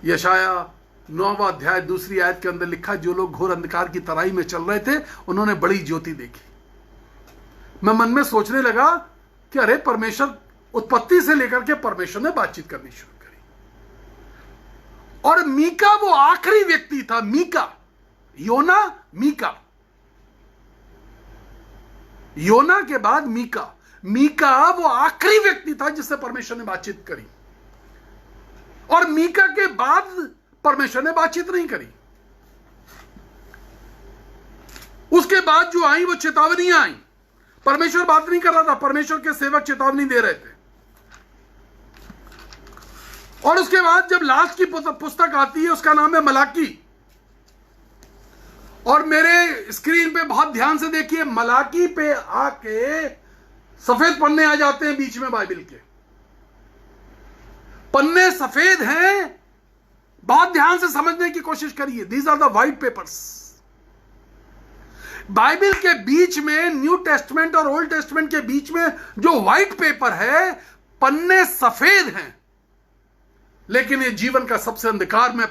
यशाया 9वां अध्याय 2री आयत के अंदर लिखा, जो लोग घोर अंधकार की तराई में चल रहे थे उन्होंने बड़ी ज्योति देखी। मैं मन में सोचने लगा कि अरे, परमेश्वर उत्पत्ति से लेकर के परमेश्वर ने बातचीत करनी शुरू करी, और मीका वो आखिरी व्यक्ति था। मीका, योना, मीका, योना के बाद मीका। मीका वो आखिरी व्यक्ति था जिससे परमेश्वर ने बातचीत करी, और मीका के बाद परमेश्वर ने बातचीत नहीं करी। उसके बाद जो आई वो चेतावनियां आई। परमेश्वर बात नहीं कर रहा था, परमेश्वर के सेवक चेतावनी दे रहे थे। और उसके बाद जब लास्ट की पुस्तक आती है, उसका नाम है मलाकी। और मेरे स्क्रीन पे बहुत ध्यान से देखिए, मलाकी पे आके सफेद पन्ने आ जाते हैं बीच में बाइबल के। पन्ने सफेद हैं, बहुत ध्यान से समझने की कोशिश करिए। These are the white papers. Bible के बीच में, न्यू टेस्टमेंट और ओल्ड टेस्टमेंट के बीच में जो व्हाइट पेपर है, पन्ने सफेद हैं, लेकिन ये जीवन का सबसे अंधकार में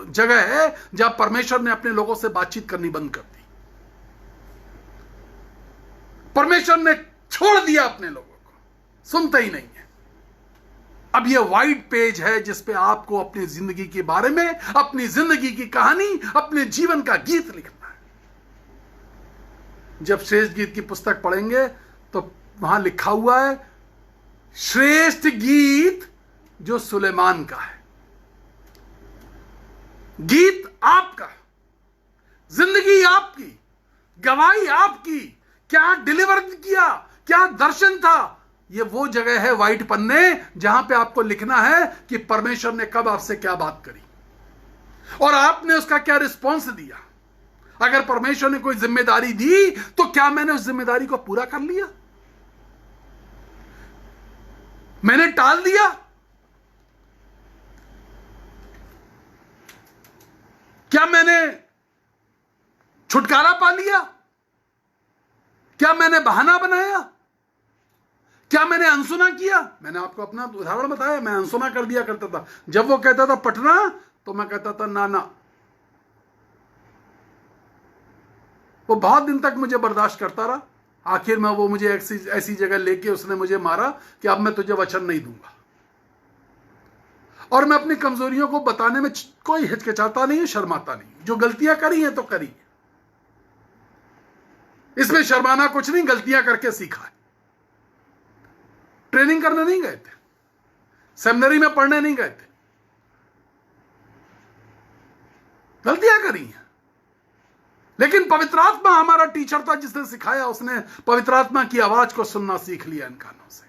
जगह है जहां परमेश्वर ने अपने लोगों से बातचीत करनी बंद कर दी। परमेश्वर ने छोड़ दिया अपने लोगों को, सुनते ही नहीं है। अब ये व्हाइट पेज है जिस पे आपको अपनी जिंदगी के बारे में, अपनी जिंदगी की कहानी, अपने जीवन का गीत लिखना है। जब श्रेष्ठ गीत की पुस्तक पढ़ेंगे तो वहां लिखा हुआ है, श्रेष्ठ गीत जो सुलेमान का है। गीत आपका, जिंदगी आपकी, गवाही आपकी। क्या डिलीवर किया, क्या दर्शन था, ये वो जगह है व्हाइट पन्ने जहां पे आपको लिखना है कि परमेश्वर ने कब आपसे क्या बात करी और आपने उसका क्या रिस्पॉन्स दिया। अगर परमेश्वर ने कोई जिम्मेदारी दी तो क्या मैंने उस जिम्मेदारी को पूरा कर लिया? मैंने टाल दिया? क्या मैंने छुटकारा पा लिया? क्या मैंने बहाना बनाया? क्या मैंने अनसुना किया? मैंने आपको अपना उदाहरण बताया, मैं अनसुना कर दिया करता था। जब वो कहता था पटना तो मैं कहता था ना ना। वो बहुत दिन तक मुझे बर्दाश्त करता रहा। आखिर में वो मुझे ऐसी जगह लेके उसने मुझे मारा कि अब मैं तुझे वचन नहीं दूंगा। और मैं अपनी कमजोरियों को बताने में कोई हिचकिचाता नहीं, शर्माता नहीं। जो गलतियां करी हैं तो करी, इसमें शर्माना कुछ नहीं, गलतियां करके सीखा है। ट्रेनिंग करने नहीं गए थे, सेमिनरी में पढ़ने नहीं गए थे, गलतियां करी हैं। लेकिन पवित्र आत्मा हमारा टीचर था जिसने सिखाया। उसने पवित्र आत्मा की आवाज को सुनना सीख लिया इन कानों से।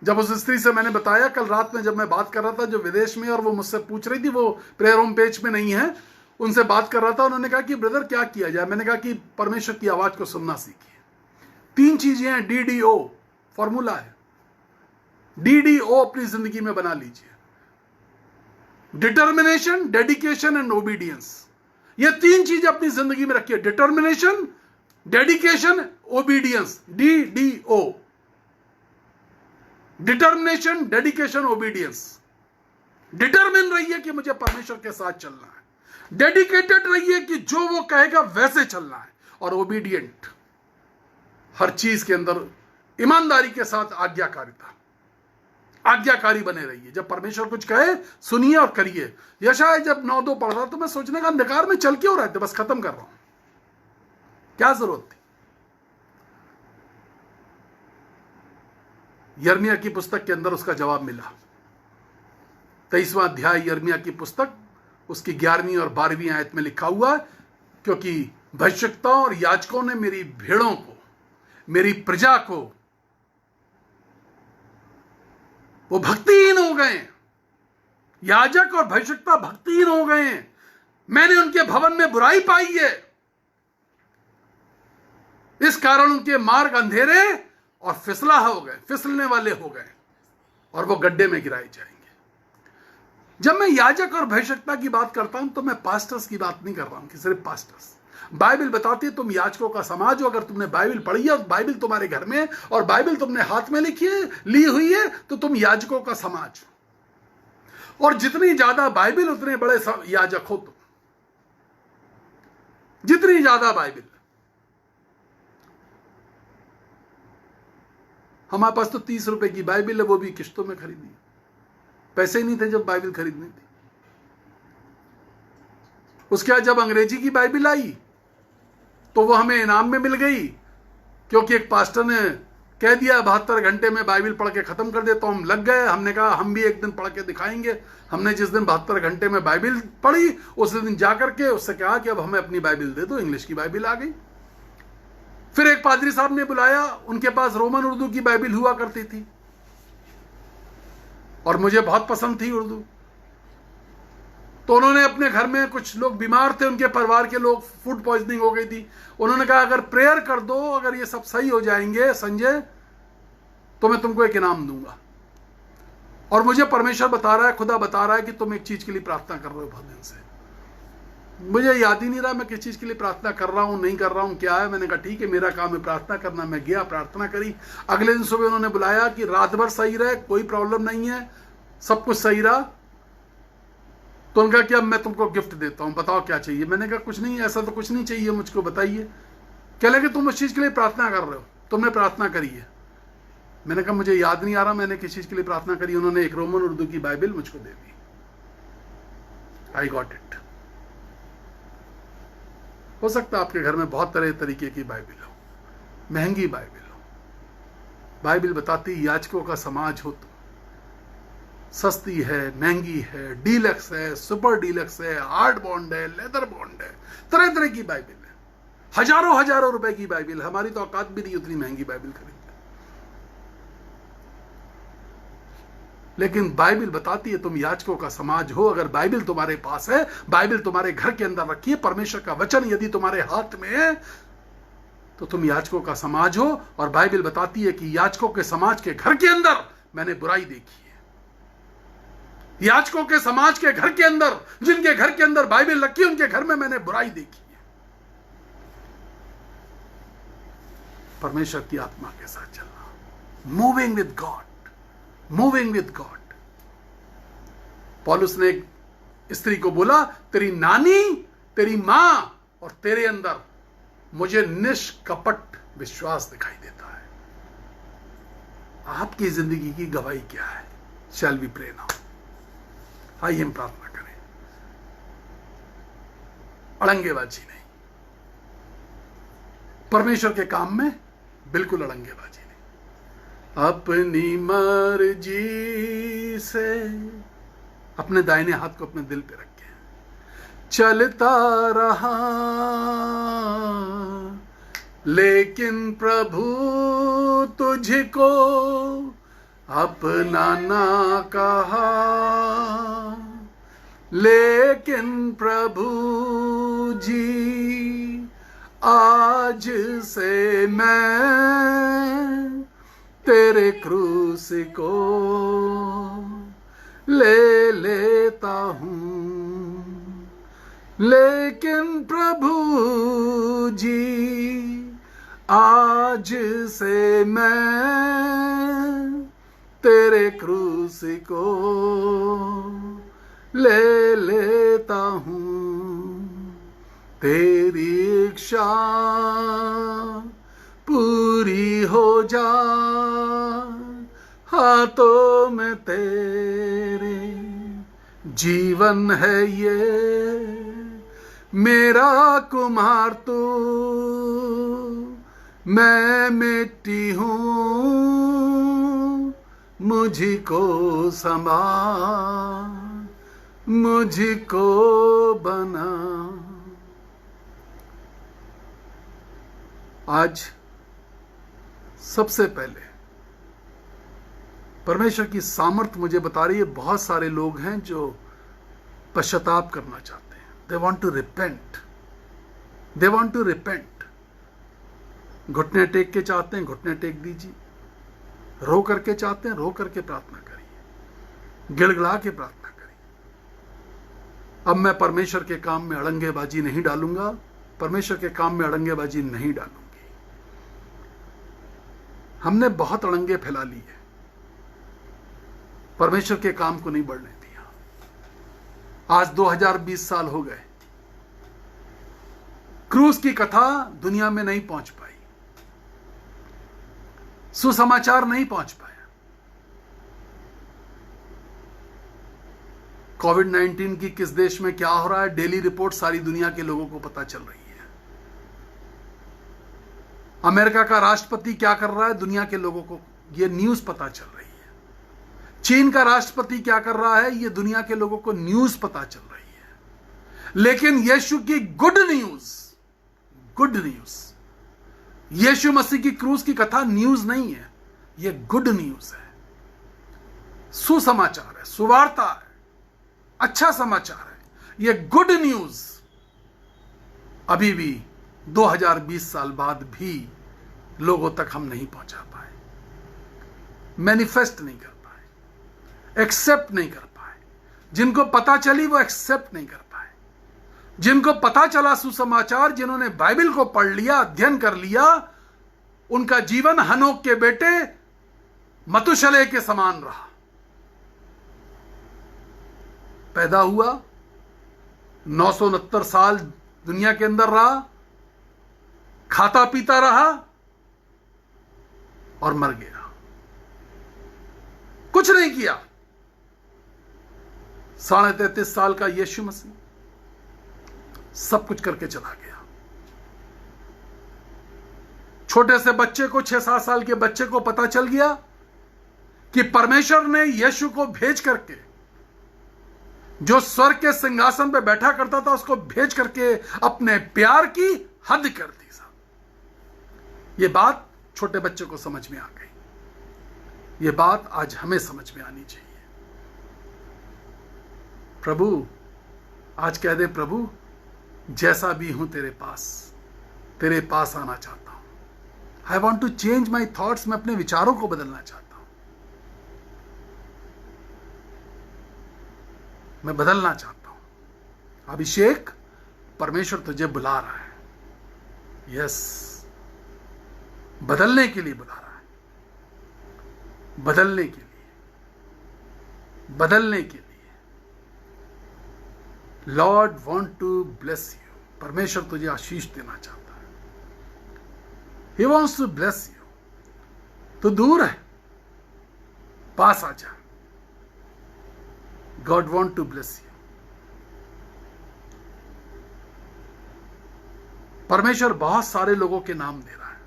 जब उस स्त्री से मैंने बताया कल रात में, जब मैं बात कर रहा था, जो विदेश में, और वो मुझसे पूछ रही थी, वो प्रेयर होम पेज में नहीं है, उनसे बात कर रहा था। उन्होंने कहा कि ब्रदर क्या किया जाए? मैंने कहा कि परमेश्वर की आवाज को सुनना सीखिए। 3 चीजें हैं, DDO फॉर्मूला है। DDO अपनी जिंदगी में बना लीजिए। Determination, dedication and obedience. ये तीन चीजें अपनी जिंदगी में रखिए, determination, dedication, obedience, DDO। Determination, dedication, obedience. Determine रहिए कि मुझे परमेश्वर के साथ चलना है, डेडिकेटेड रहिए कि जो वो कहेगा वैसे चलना है, और ओबीडियंट, हर चीज के अंदर ईमानदारी के साथ आज्ञाकारिता, आज्ञाकारी बने रहिए। जब परमेश्वर कुछ कहे सुनिए और करिए। यशायाह जब 9:2 पढ़ रहा तो मैं सोचने का अंधकार में चल क्यों रहे थे, बस खत्म कर रहा हूं, क्या जरूरत थी। यिर्मयाह की पुस्तक के अंदर उसका जवाब मिला। 23वां अध्याय यिर्मयाह की पुस्तक, उसकी 11वीं और 12वीं आयत में लिखा हुआ है, क्योंकि भविष्यवक्ताओं और याजकों ने मेरी भेड़ों को, मेरी प्रजा को, वो भक्तिहीन हो गए। याजक और भविष्यवक्ता भक्तिहीन हो गए। मैंने उनके भवन में बुराई पाई है, इस कारण उनके मार्ग अंधेरे और फिसला हो गए, फिसलने वाले हो गए, और वो गड्ढे में गिराए जाएंगे। जब मैं याजक और भविष्यवक्ता की बात करता हूं तो मैं पास्टर्स की बात नहीं कर रहा हूं कि सिर्फ पास्टर्स। बाइबल बताती है तुम याजकों का समाज हो। अगर तुमने बाइबल पढ़ी है, बाइबल तुम्हारे घर में, और बाइबल तुमने हाथ में ली हुई है, तो तुम याजकों का समाज हो। और जितनी ज्यादा बाइबल उतने बड़े याजक हो तुम। जितनी ज्यादा बाइबल। हमारे पास तो 30 रुपए की बाइबल है, वो भी किश्तों में खरीदी। पैसे ही नहीं थे जब बाइबल खरीदनी थी। उसके बाद जब अंग्रेजी की बाइबल आई तो वो हमें इनाम में मिल गई, क्योंकि एक पास्टर ने कह दिया 72 घंटे में बाइबल पढ़ के खत्म कर दे। तो हम लग गए, हमने कहा हम भी एक दिन पढ़ के दिखाएंगे। हमने जिस दिन 72 घंटे में बाइबल पढ़ी, उस दिन जाकर के उससे कहा कि अब हमें अपनी बाइबल दे दो। इंग्लिश की बाइबल आ गई। फिर एक पादरी साहब ने बुलाया, उनके पास रोमन उर्दू की बाइबल हुआ करती थी, और मुझे बहुत पसंद थी उर्दू। तो उन्होंने अपने घर में, कुछ लोग बीमार थे, उनके परिवार के लोग, फूड पॉइजनिंग हो गई थी। उन्होंने कहा अगर प्रेयर कर दो, अगर ये सब सही हो जाएंगे संजय, तो मैं तुमको एक इनाम दूंगा। और मुझे परमेश्वर बता रहा है, खुदा बता रहा है कि तुम एक चीज के लिए प्रार्थना कर रहे हो बहुत दिन से। मुझे याद ही नहीं रहा मैं किस चीज के लिए प्रार्थना कर रहा हूं, नहीं कर रहा हूं, क्या है। मैंने कहा ठीक है, मेरा काम है प्रार्थना करना। मैं गया, प्रार्थना करी। अगले दिन सुबह उन्होंने बुलाया कि रात भर सही रहे, कोई प्रॉब्लम नहीं है, सब कुछ सही रहा। तो उनका कि अब मैं तुमको गिफ्ट देता हूं, बताओ क्या चाहिए। मैंने कहा कुछ नहीं, ऐसा तो कुछ नहीं चाहिए मुझको, बताइए। कह लगे तुम उस चीज के लिए प्रार्थना कर रहे हो, तुमने प्रार्थना करी है। मैंने कहा मुझे याद नहीं आ रहा मैंने किस चीज के लिए प्रार्थना करी। उन्होंने एक रोमन उर्दू की बाइबल मुझको दे दी। I got it. हो सकता है आपके घर में बहुत तरह तरीके की बाइबल हो, महंगी बाइबल हो। बाइबल बताती याजकों का समाज हो तुम। सस्ती है, महंगी है, डीलक्स है, सुपर डीलक्स है, हार्ड बॉन्ड है, लेदर बॉन्ड है, तरह तरह की बाइबल है। हजारों हजारों रुपए की बाइबल। हमारी तो औकात भी नहीं उतनी महंगी बाइबल खरीदने। लेकिन बाइबल बताती है तुम याजकों का समाज हो। अगर बाइबल तुम्हारे पास है, बाइबल तुम्हारे घर के अंदर रखी है, परमेश्वर का वचन यदि तुम्हारे हाथ में है, तो तुम याजकों का समाज हो। और बाइबल बताती है कि याजकों के समाज के घर के अंदर मैंने बुराई देखी है। याजकों के समाज के घर के अंदर, जिनके घर के अंदर बाइबल रखी है, उनके घर में मैंने बुराई देखी है। परमेश्वर की आत्मा के साथ चलना, moving with God, moving with God. पौलुस ने एक स्त्री को बोला, तेरी नानी, तेरी मां और तेरे अंदर मुझे निष्कपट विश्वास दिखाई देता है। आपकी जिंदगी की गवाही क्या है? Shall we pray now. आइए हम प्रार्थना करें। अड़ंगेबाजी नहीं, परमेश्वर के काम में बिल्कुल अड़ंगेबाजी नहीं। अपनी मर्जी से अपने दाहिने हाथ को अपने दिल पे रख के चलता रहा, लेकिन प्रभु तुझको अपना ना कहा। लेकिन प्रभु जी आज से मैं तेरे क्रूस को ले लेता हूं, लेकिन प्रभु जी आज से मैं तेरे क्रूस को ले लेता हूं, तेरी इच्छा पूरी हो जा, हाथों में तेरे जीवन है ये, मेरा कुम्हार तू, मैं मिट्टी हूं, मुझको संभाल, मुझको बना। आज सबसे पहले परमेश्वर की सामर्थ मुझे बता रही है, बहुत सारे लोग हैं जो पश्चाताप करना चाहते हैं। They want to repent, they want to repent. घुटने टेक के चाहते हैं, घुटने टेक दीजिए। रो करके चाहते हैं, रो करके प्रार्थना करिए, गिड़गिड़ा के प्रार्थना करिए। अब मैं परमेश्वर के काम में अड़ंगेबाजी नहीं डालूंगा, परमेश्वर के काम में अड़ंगेबाजी नहीं डालूंगी। हमने बहुत अड़ंगे फैला ली है, परमेश्वर के काम को नहीं बढ़ने दिया। आज 2020 साल हो गए, क्रूस की कथा दुनिया में नहीं पहुंच पाई, सुसमाचार नहीं पहुंच पाया। कोविड-19 की किस देश में क्या हो रहा है, डेली रिपोर्ट सारी दुनिया के लोगों को पता चल रही है। अमेरिका का राष्ट्रपति क्या कर रहा है, दुनिया के लोगों को यह न्यूज पता चल रही है। चीन का राष्ट्रपति क्या कर रहा है, यह दुनिया के लोगों को न्यूज पता चल रही है। लेकिन यीशु की गुड न्यूज, यीशु मसीह की क्रूस की कथा न्यूज नहीं है, यह गुड न्यूज है, सुसमाचार है, सुवार्ता है, अच्छा समाचार है। यह गुड न्यूज अभी भी 2020 साल बाद भी लोगों तक हम नहीं पहुंचा पाए, मैनिफेस्ट नहीं कर पाए, एक्सेप्ट नहीं कर पाए। जिनको पता चली वो एक्सेप्ट नहीं कर पाए। जिनको पता चला सुसमाचार, जिन्होंने बाइबल को पढ़ लिया, अध्ययन कर लिया, उनका जीवन हनोक के बेटे मतुशले के समान रहा। पैदा हुआ, 969 साल दुनिया के अंदर रहा, खाता पीता रहा और मर गया, कुछ नहीं किया। 33.5 साल का यीशु मसीह सब कुछ करके चला गया। छोटे से बच्चे को, 6-7 साल के बच्चे को पता चल गया कि परमेश्वर ने यीशु को भेज करके, जो स्वर्ग के सिंहासन पे बैठा करता था, उसको भेज करके अपने प्यार की हद कर दी। साहब, यह बात छोटे बच्चे को समझ में आ गई। यह बात आज हमें समझ में आनी चाहिए। प्रभु आज कह दे, प्रभु जैसा भी हूं तेरे पास आना चाहता हूं। I want to change my thoughts. मैं अपने विचारों को बदलना चाहता हूं, मैं बदलना चाहता हूं। अभिषेक, परमेश्वर तुझे बुला रहा है। यस, बदलने के लिए बुला रहा है, बदलने के लिए, बदलने के लिए। Lord want to bless you. परमेश्वर तुझे आशीष देना चाहता है। He wants to bless you. तो दूर है, पास आ जा। God want to bless you. परमेश्वर बहुत सारे लोगों के नाम दे रहा है।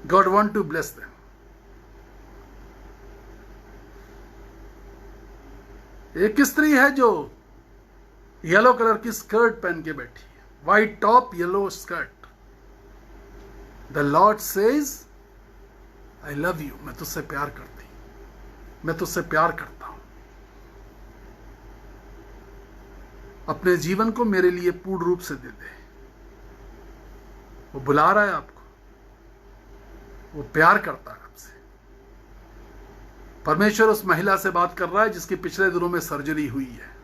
God want to bless them. एक स्त्री है जो येलो कलर की स्कर्ट पहन के बैठी है, white top, yellow skirt. The Lord says, I love you. मैं तुझसे प्यार करती, मैं तुझसे प्यार करता हूं। अपने जीवन को मेरे लिए पूर्ण रूप से दे दे। वो बुला रहा है आपको, वो प्यार करता है आपसे। परमेश्वर उस महिला से बात कर रहा है जिसकी पिछले दिनों में सर्जरी हुई है।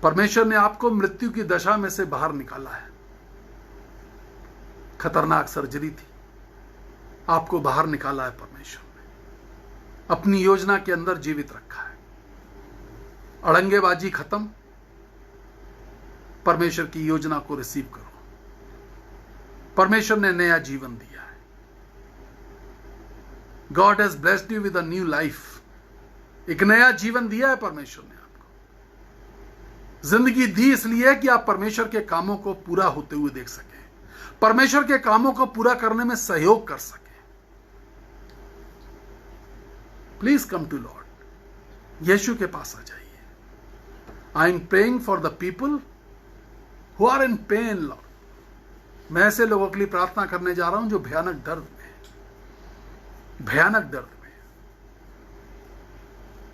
परमेश्वर ने आपको मृत्यु की दशा में से बाहर निकाला है। खतरनाक सर्जरी थी, आपको बाहर निकाला है परमेश्वर ने, अपनी योजना के अंदर जीवित रखा है। अड़ंगेबाजी खत्म, परमेश्वर की योजना को रिसीव करो। परमेश्वर ने नया जीवन दिया है। God has blessed you with a new life. एक नया जीवन दिया है परमेश्वर ने आपको। जिंदगी दी इसलिए कि आप परमेश्वर के कामों को पूरा होते हुए देख सकें, परमेश्वर के कामों को पूरा करने में सहयोग कर सकें। Please come to Lord. यीशु के पास आ जाइए। I am praying for the people who are in pain Lord. मैं ऐसे लोगों के लिए प्रार्थना करने जा रहा हूं जो भयानक दर्द में है, भयानक दर्द में,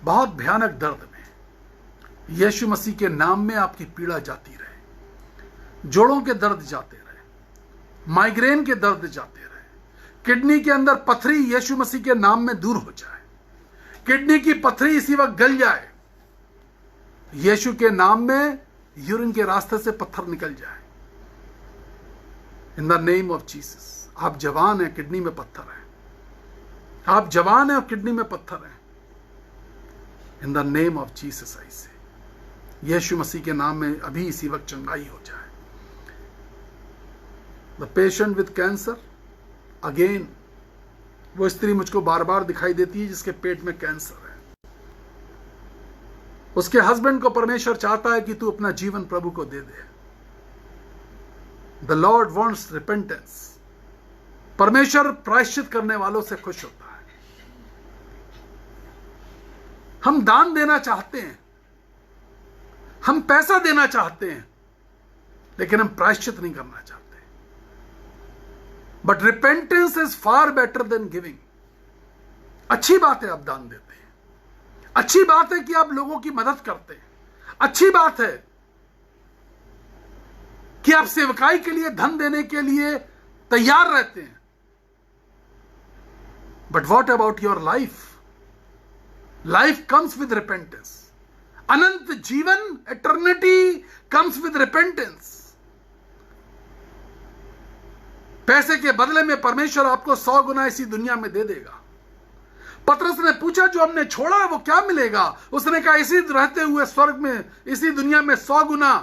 बहुत भयानक दर्द में। यीशु मसीह के नाम में आपकी पीड़ा जाती रहे, जोड़ों के दर्द जाते रहे, माइग्रेन के दर्द जाते रहे, किडनी के अंदर पथरी यीशु मसीह के नाम में दूर हो जाए, किडनी की पथरी इसी वक्त गल जाए, यीशु के नाम में यूरिन के रास्ते से पत्थर निकल जाए। इन द नेम ऑफ जीसस। आप जवान हैं, किडनी में पत्थर है, आप जवान हैं और किडनी में पत्थर है। In the name of Jesus आई से, यीशु मसीह के नाम में अभी इसी वक्त चंगाई हो जाए। The patient with cancer, again वो स्त्री मुझको बार बार दिखाई देती है जिसके पेट में कैंसर है। उसके हस्बैंड को परमेश्वर चाहता है कि तू अपना जीवन प्रभु को दे दे। The Lord wants repentance. परमेश्वर प्रायश्चित करने वालों से खुश होता है। हम दान देना चाहते हैं, हम पैसा देना चाहते हैं, लेकिन हम प्रायश्चित नहीं करना चाहते। But repentance is far better than giving. अच्छी बात है आप दान देते हैं, अच्छी बात है कि आप लोगों की मदद करते हैं, अच्छी बात है कि आप सेवकाई के लिए धन देने के लिए तैयार रहते हैं। But what about your life? Life comes with repentance. अनंत जीवन, एटर्निटी कम्स विद रिपेंटेंस। पैसे के बदले में परमेश्वर आपको 100 गुना इसी दुनिया में दे देगा। पतरस ने पूछा जो हमने छोड़ा है वो क्या मिलेगा? उसने कहा इसी रहते हुए स्वर्ग में, इसी दुनिया में 100 गुना,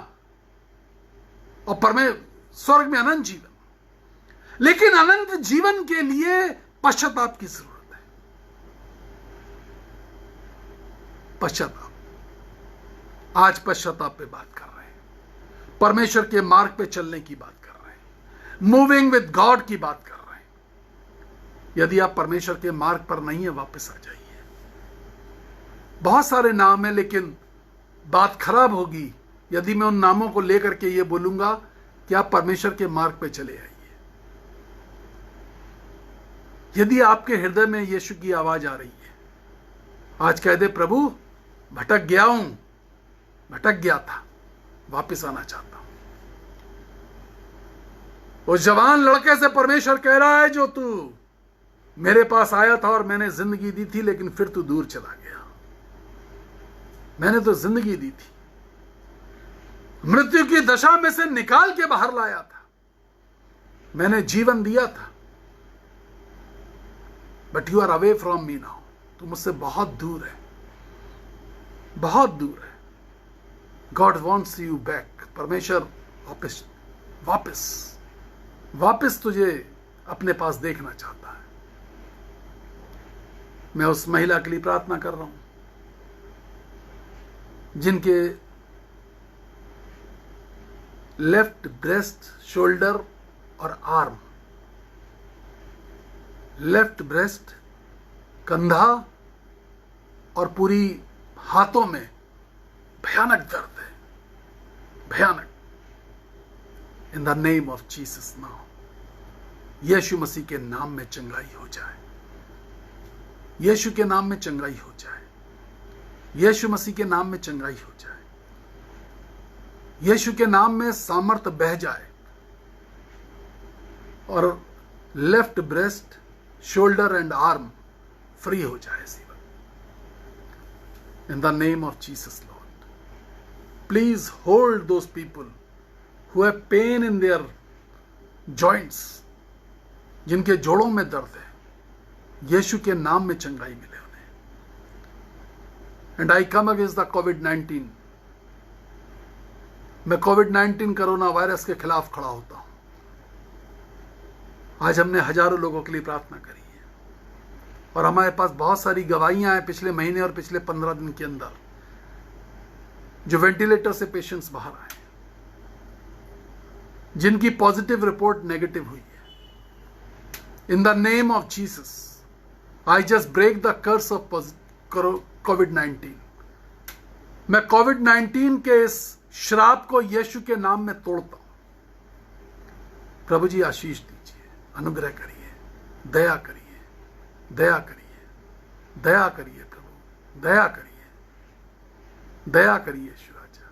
और स्वर्ग में अनंत जीवन। लेकिन अनंत जीवन के लिए पश्चाताप की जरूरत है। पश्चाताप। आज पश्चाताप पे बात कर रहे हैं, परमेश्वर के मार्ग पे चलने की बात कर रहे हैं, मूविंग विद गॉड की बात कर रहे हैं। यदि आप परमेश्वर के मार्ग पर नहीं है, वापस आ जाइए। बहुत सारे नाम हैं, लेकिन बात खराब होगी यदि मैं उन नामों को लेकर के ये बोलूंगा कि आप परमेश्वर के मार्ग पे चले आइए। यदि आपके हृदय में यीशु की आवाज आ रही है, आज कह दे प्रभु भटक गया हूं, भटक गया था, वापस आना चाहता हूं। उस जवान लड़के से परमेश्वर कह रहा है जो तू मेरे पास आया था और मैंने जिंदगी दी थी, लेकिन फिर तू दूर चला गया। मैंने तो जिंदगी दी थी, मृत्यु की दशा में से निकाल के बाहर लाया था, मैंने जीवन दिया था, but you are away from me now. तू मुझसे बहुत दूर है, बहुत दूर है। God wants you back. परमेश्वर वापस वापस वापस तुझे अपने पास देखना चाहता है। मैं उस महिला के लिए प्रार्थना कर रहा हूं जिनके लेफ्ट ब्रेस्ट, शोल्डर और आर्म, लेफ्ट ब्रेस्ट, कंधा और पूरी हाथों में भयानक दर्द है, भयानक। In the name of Jesus now, यीशु मसीह के नाम में चंगाई हो जाए, यीशु के नाम में चंगाई हो जाए, यीशु मसीह के नाम में चंगाई हो जाए, यीशु के नाम में सामर्थ बह जाए और left breast, shoulder and arm free हो जाए इसी वक्त, इन the name of Jesus Lord. Please hold those people who have pain in their joints, जिनके जोड़ों में दर्द है, यीशु के नाम में चंगाई मिले उन्हें। And I come against the कोविड-19, मैं कोविड-19 कोरोना वायरस के खिलाफ खड़ा होता हूं। आज हमने हजारों लोगों के लिए प्रार्थना करी है और हमारे पास बहुत सारी गवाहियां हैं पिछले महीने और पिछले 15 दिन के अंदर, जो वेंटिलेटर से पेशेंट्स बाहर आए, जिनकी पॉजिटिव रिपोर्ट नेगेटिव हुई है। In the name of Jesus I just break the curse of कोविड-19। मैं कोविड-19 के इस श्राप को यीशु के नाम में तोड़ता हूं। प्रभु जी आशीष दीजिए, अनुग्रह करिए, दया करिए, दया करिए, दया करिए प्रभु, दया करिए, दया करिए यीशु राजा।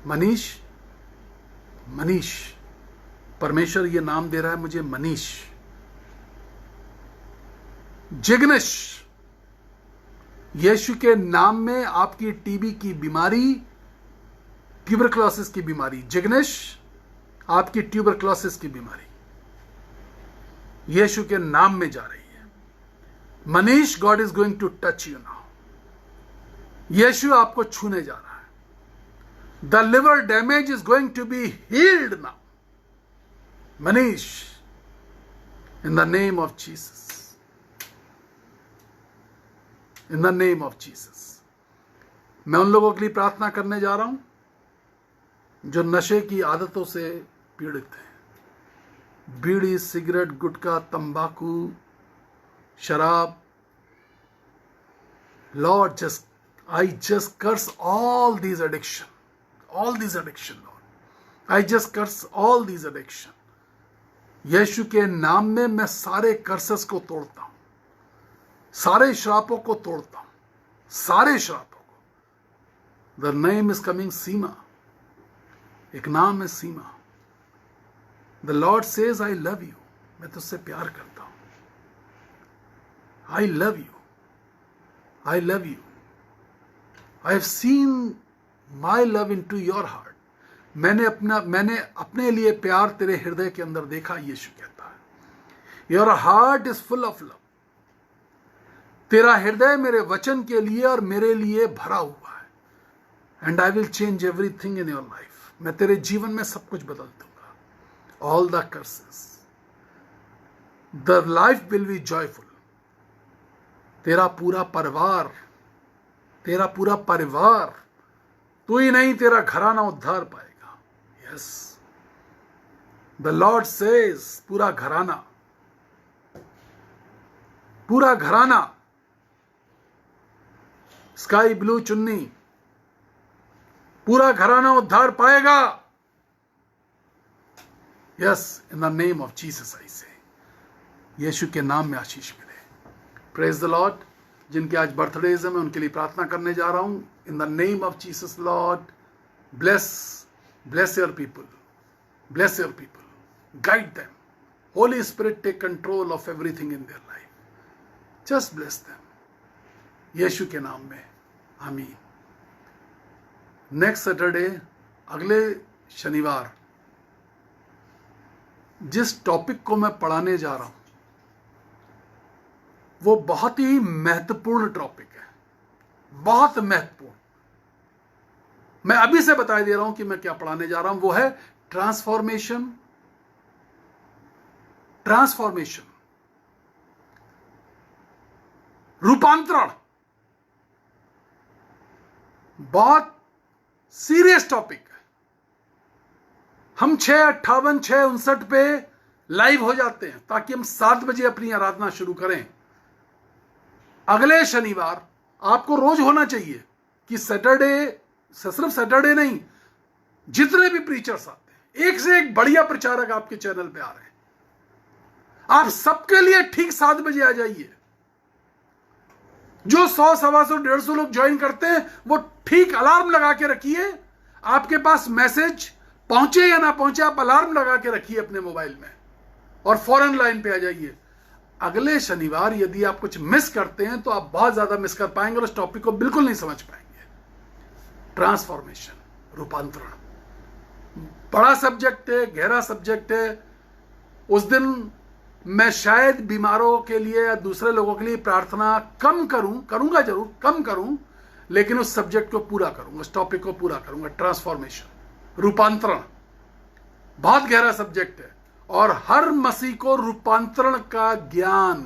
मनीष, परमेश्वर ये नाम दे रहा है मुझे, मनीष। जिग्नेश, यीशु के नाम में आपकी टीबी की बीमारी, ट्यूबरक्लोसिस की बीमारी, जिग्नेश आपकी ट्यूबरक्लोसिस की बीमारी यीशु के नाम में जा रही है। Manish, God is going to touch you now. यीशु आपको छूने जा रहा है। The liver damage is going to be healed now. Manish, in the name of Jesus, in the name of Jesus. मैं उन लोगों के लिए प्रार्थना करने जा रहा हूं जो नशे की आदतों से पीड़ित हैं। बीड़ी, सिगरेट, गुटखा, तंबाकू, शराब। Lord, I just curse all these addiction, Lord. I just curse all these addiction. यीशु के नाम में मैं सारे कर्सेस को तोड़ता हूं, सारे श्रापों को तोड़ता हूं, सारे श्रापों को। The name is coming Seema, एक नाम है Seema. The Lord says I love you, मैं तुझसे प्यार करता हूं। I love you, I love you. I have seen my love into your heart. मैंने अपने लिए प्यार तेरे हृदय के अंदर देखा, यीशु कहता है। Your heart is full of love. तेरा हृदय मेरे वचन के लिए और मेरे लिए भरा हुआ है। And I will change everything in your life. मैं तेरे जीवन में सब कुछ बदल दूंगा। All the curses. The life will be joyful. तेरा पूरा परिवार, तू ही नहीं, तेरा घराना उद्धार पाएगा। यस, द लॉर्ड सेज, पूरा घराना, स्काई ब्लू चुन्नी, पूरा घराना उद्धार पाएगा। Yes, in the name of Jesus आई से, यीशु के नाम में आशीष मिले। Praise the Lord. जिनके आज बर्थडेज है, मैं उनके लिए प्रार्थना करने जा रहा हूं। इन the name of Jesus Lord, bless your people, guide them. Holy Spirit, take control of everything in their life. Just bless them. यीशु के नाम में, आमीन। नेक्स्ट सैटरडे, अगले शनिवार, जिस टॉपिक को मैं पढ़ाने जा रहा हूं वो बहुत ही महत्वपूर्ण टॉपिक है, बहुत महत्वपूर्ण। मैं अभी से बता दे रहा हूं कि मैं क्या पढ़ाने जा रहा हूं। वो है ट्रांसफॉर्मेशन। रूपांतरण। बहुत सीरियस टॉपिक है। हम 6:58, 6:59 पे लाइव हो जाते हैं ताकि हम 7 बजे अपनी आराधना शुरू करें। अगले शनिवार आपको रोज होना चाहिए कि सैटरडे, सिर्फ सैटरडे नहीं, जितने भी प्रीचर्स आते हैं, एक से एक बढ़िया प्रचारक आपके चैनल पे आ रहे हैं, आप सबके लिए ठीक 7 बजे आ जाइए। जो 100, 125, 150 लोग ज्वाइन करते हैं वो ठीक अलार्म लगा के रखिए। आपके पास मैसेज पहुंचे या ना पहुंचे, आप अलार्म लगा के रखिए अपने मोबाइल में और फौरन लाइन पे आ जाइए। अगले शनिवार यदि आप कुछ मिस करते हैं तो आप बहुत ज्यादा मिस कर पाएंगे और उस टॉपिक को बिल्कुल नहीं समझ पाएंगे। ट्रांसफॉर्मेशन, रूपांतरण, बड़ा सब्जेक्ट है, गहरा सब्जेक्ट है। उस दिन मैं शायद बीमारों के लिए या दूसरे लोगों के लिए प्रार्थना कम करूंगा जरूर, कम करूं, लेकिन उस सब्जेक्ट को पूरा करूंगा, उस टॉपिक को पूरा करूंगा। ट्रांसफॉर्मेशन, रूपांतरण, बहुत गहरा सब्जेक्ट है और हर मसीह को रूपांतरण का ज्ञान,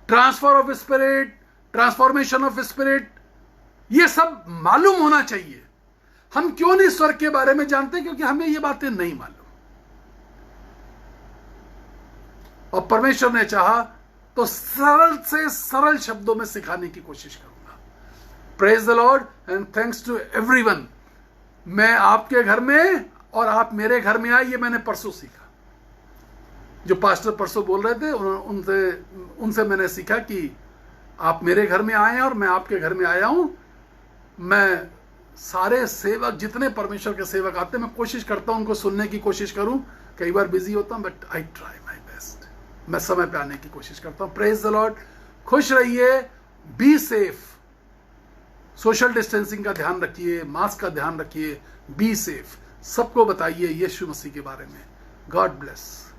transfer of spirit, transformation of spirit, ये सब मालूम होना चाहिए। हम क्यों नहीं स्वर्ग के बारे में जानते? क्योंकि हमें ये बातें नहीं मालूम। और परमेश्वर ने चाहा तो सरल से सरल शब्दों में सिखाने की कोशिश करूंगा। Praise the Lord and thanks to everyone. मैं आपके घर में और आप मेरे घर में आए, ये मैंने परसों सीखा। जो पास्टर परसों बोल रहे थे उनसे मैंने सीखा कि आप मेरे घर में आए हैं और मैं आपके घर में आया हूं। मैं सारे सेवक, जितने परमेश्वर के सेवक आते हैं, मैं कोशिश करता हूं उनको सुनने की कोशिश करूं। कई बार बिजी होता हूं, but I try my best. मैं समय पे आने की कोशिश करता हूं। Praise the Lord. खुश रहिए, बी सेफ, सोशल डिस्टेंसिंग का ध्यान रखिए, मास्क का ध्यान रखिए, बी सेफ। सबको बताइए यीशु मसीह के बारे में। God bless.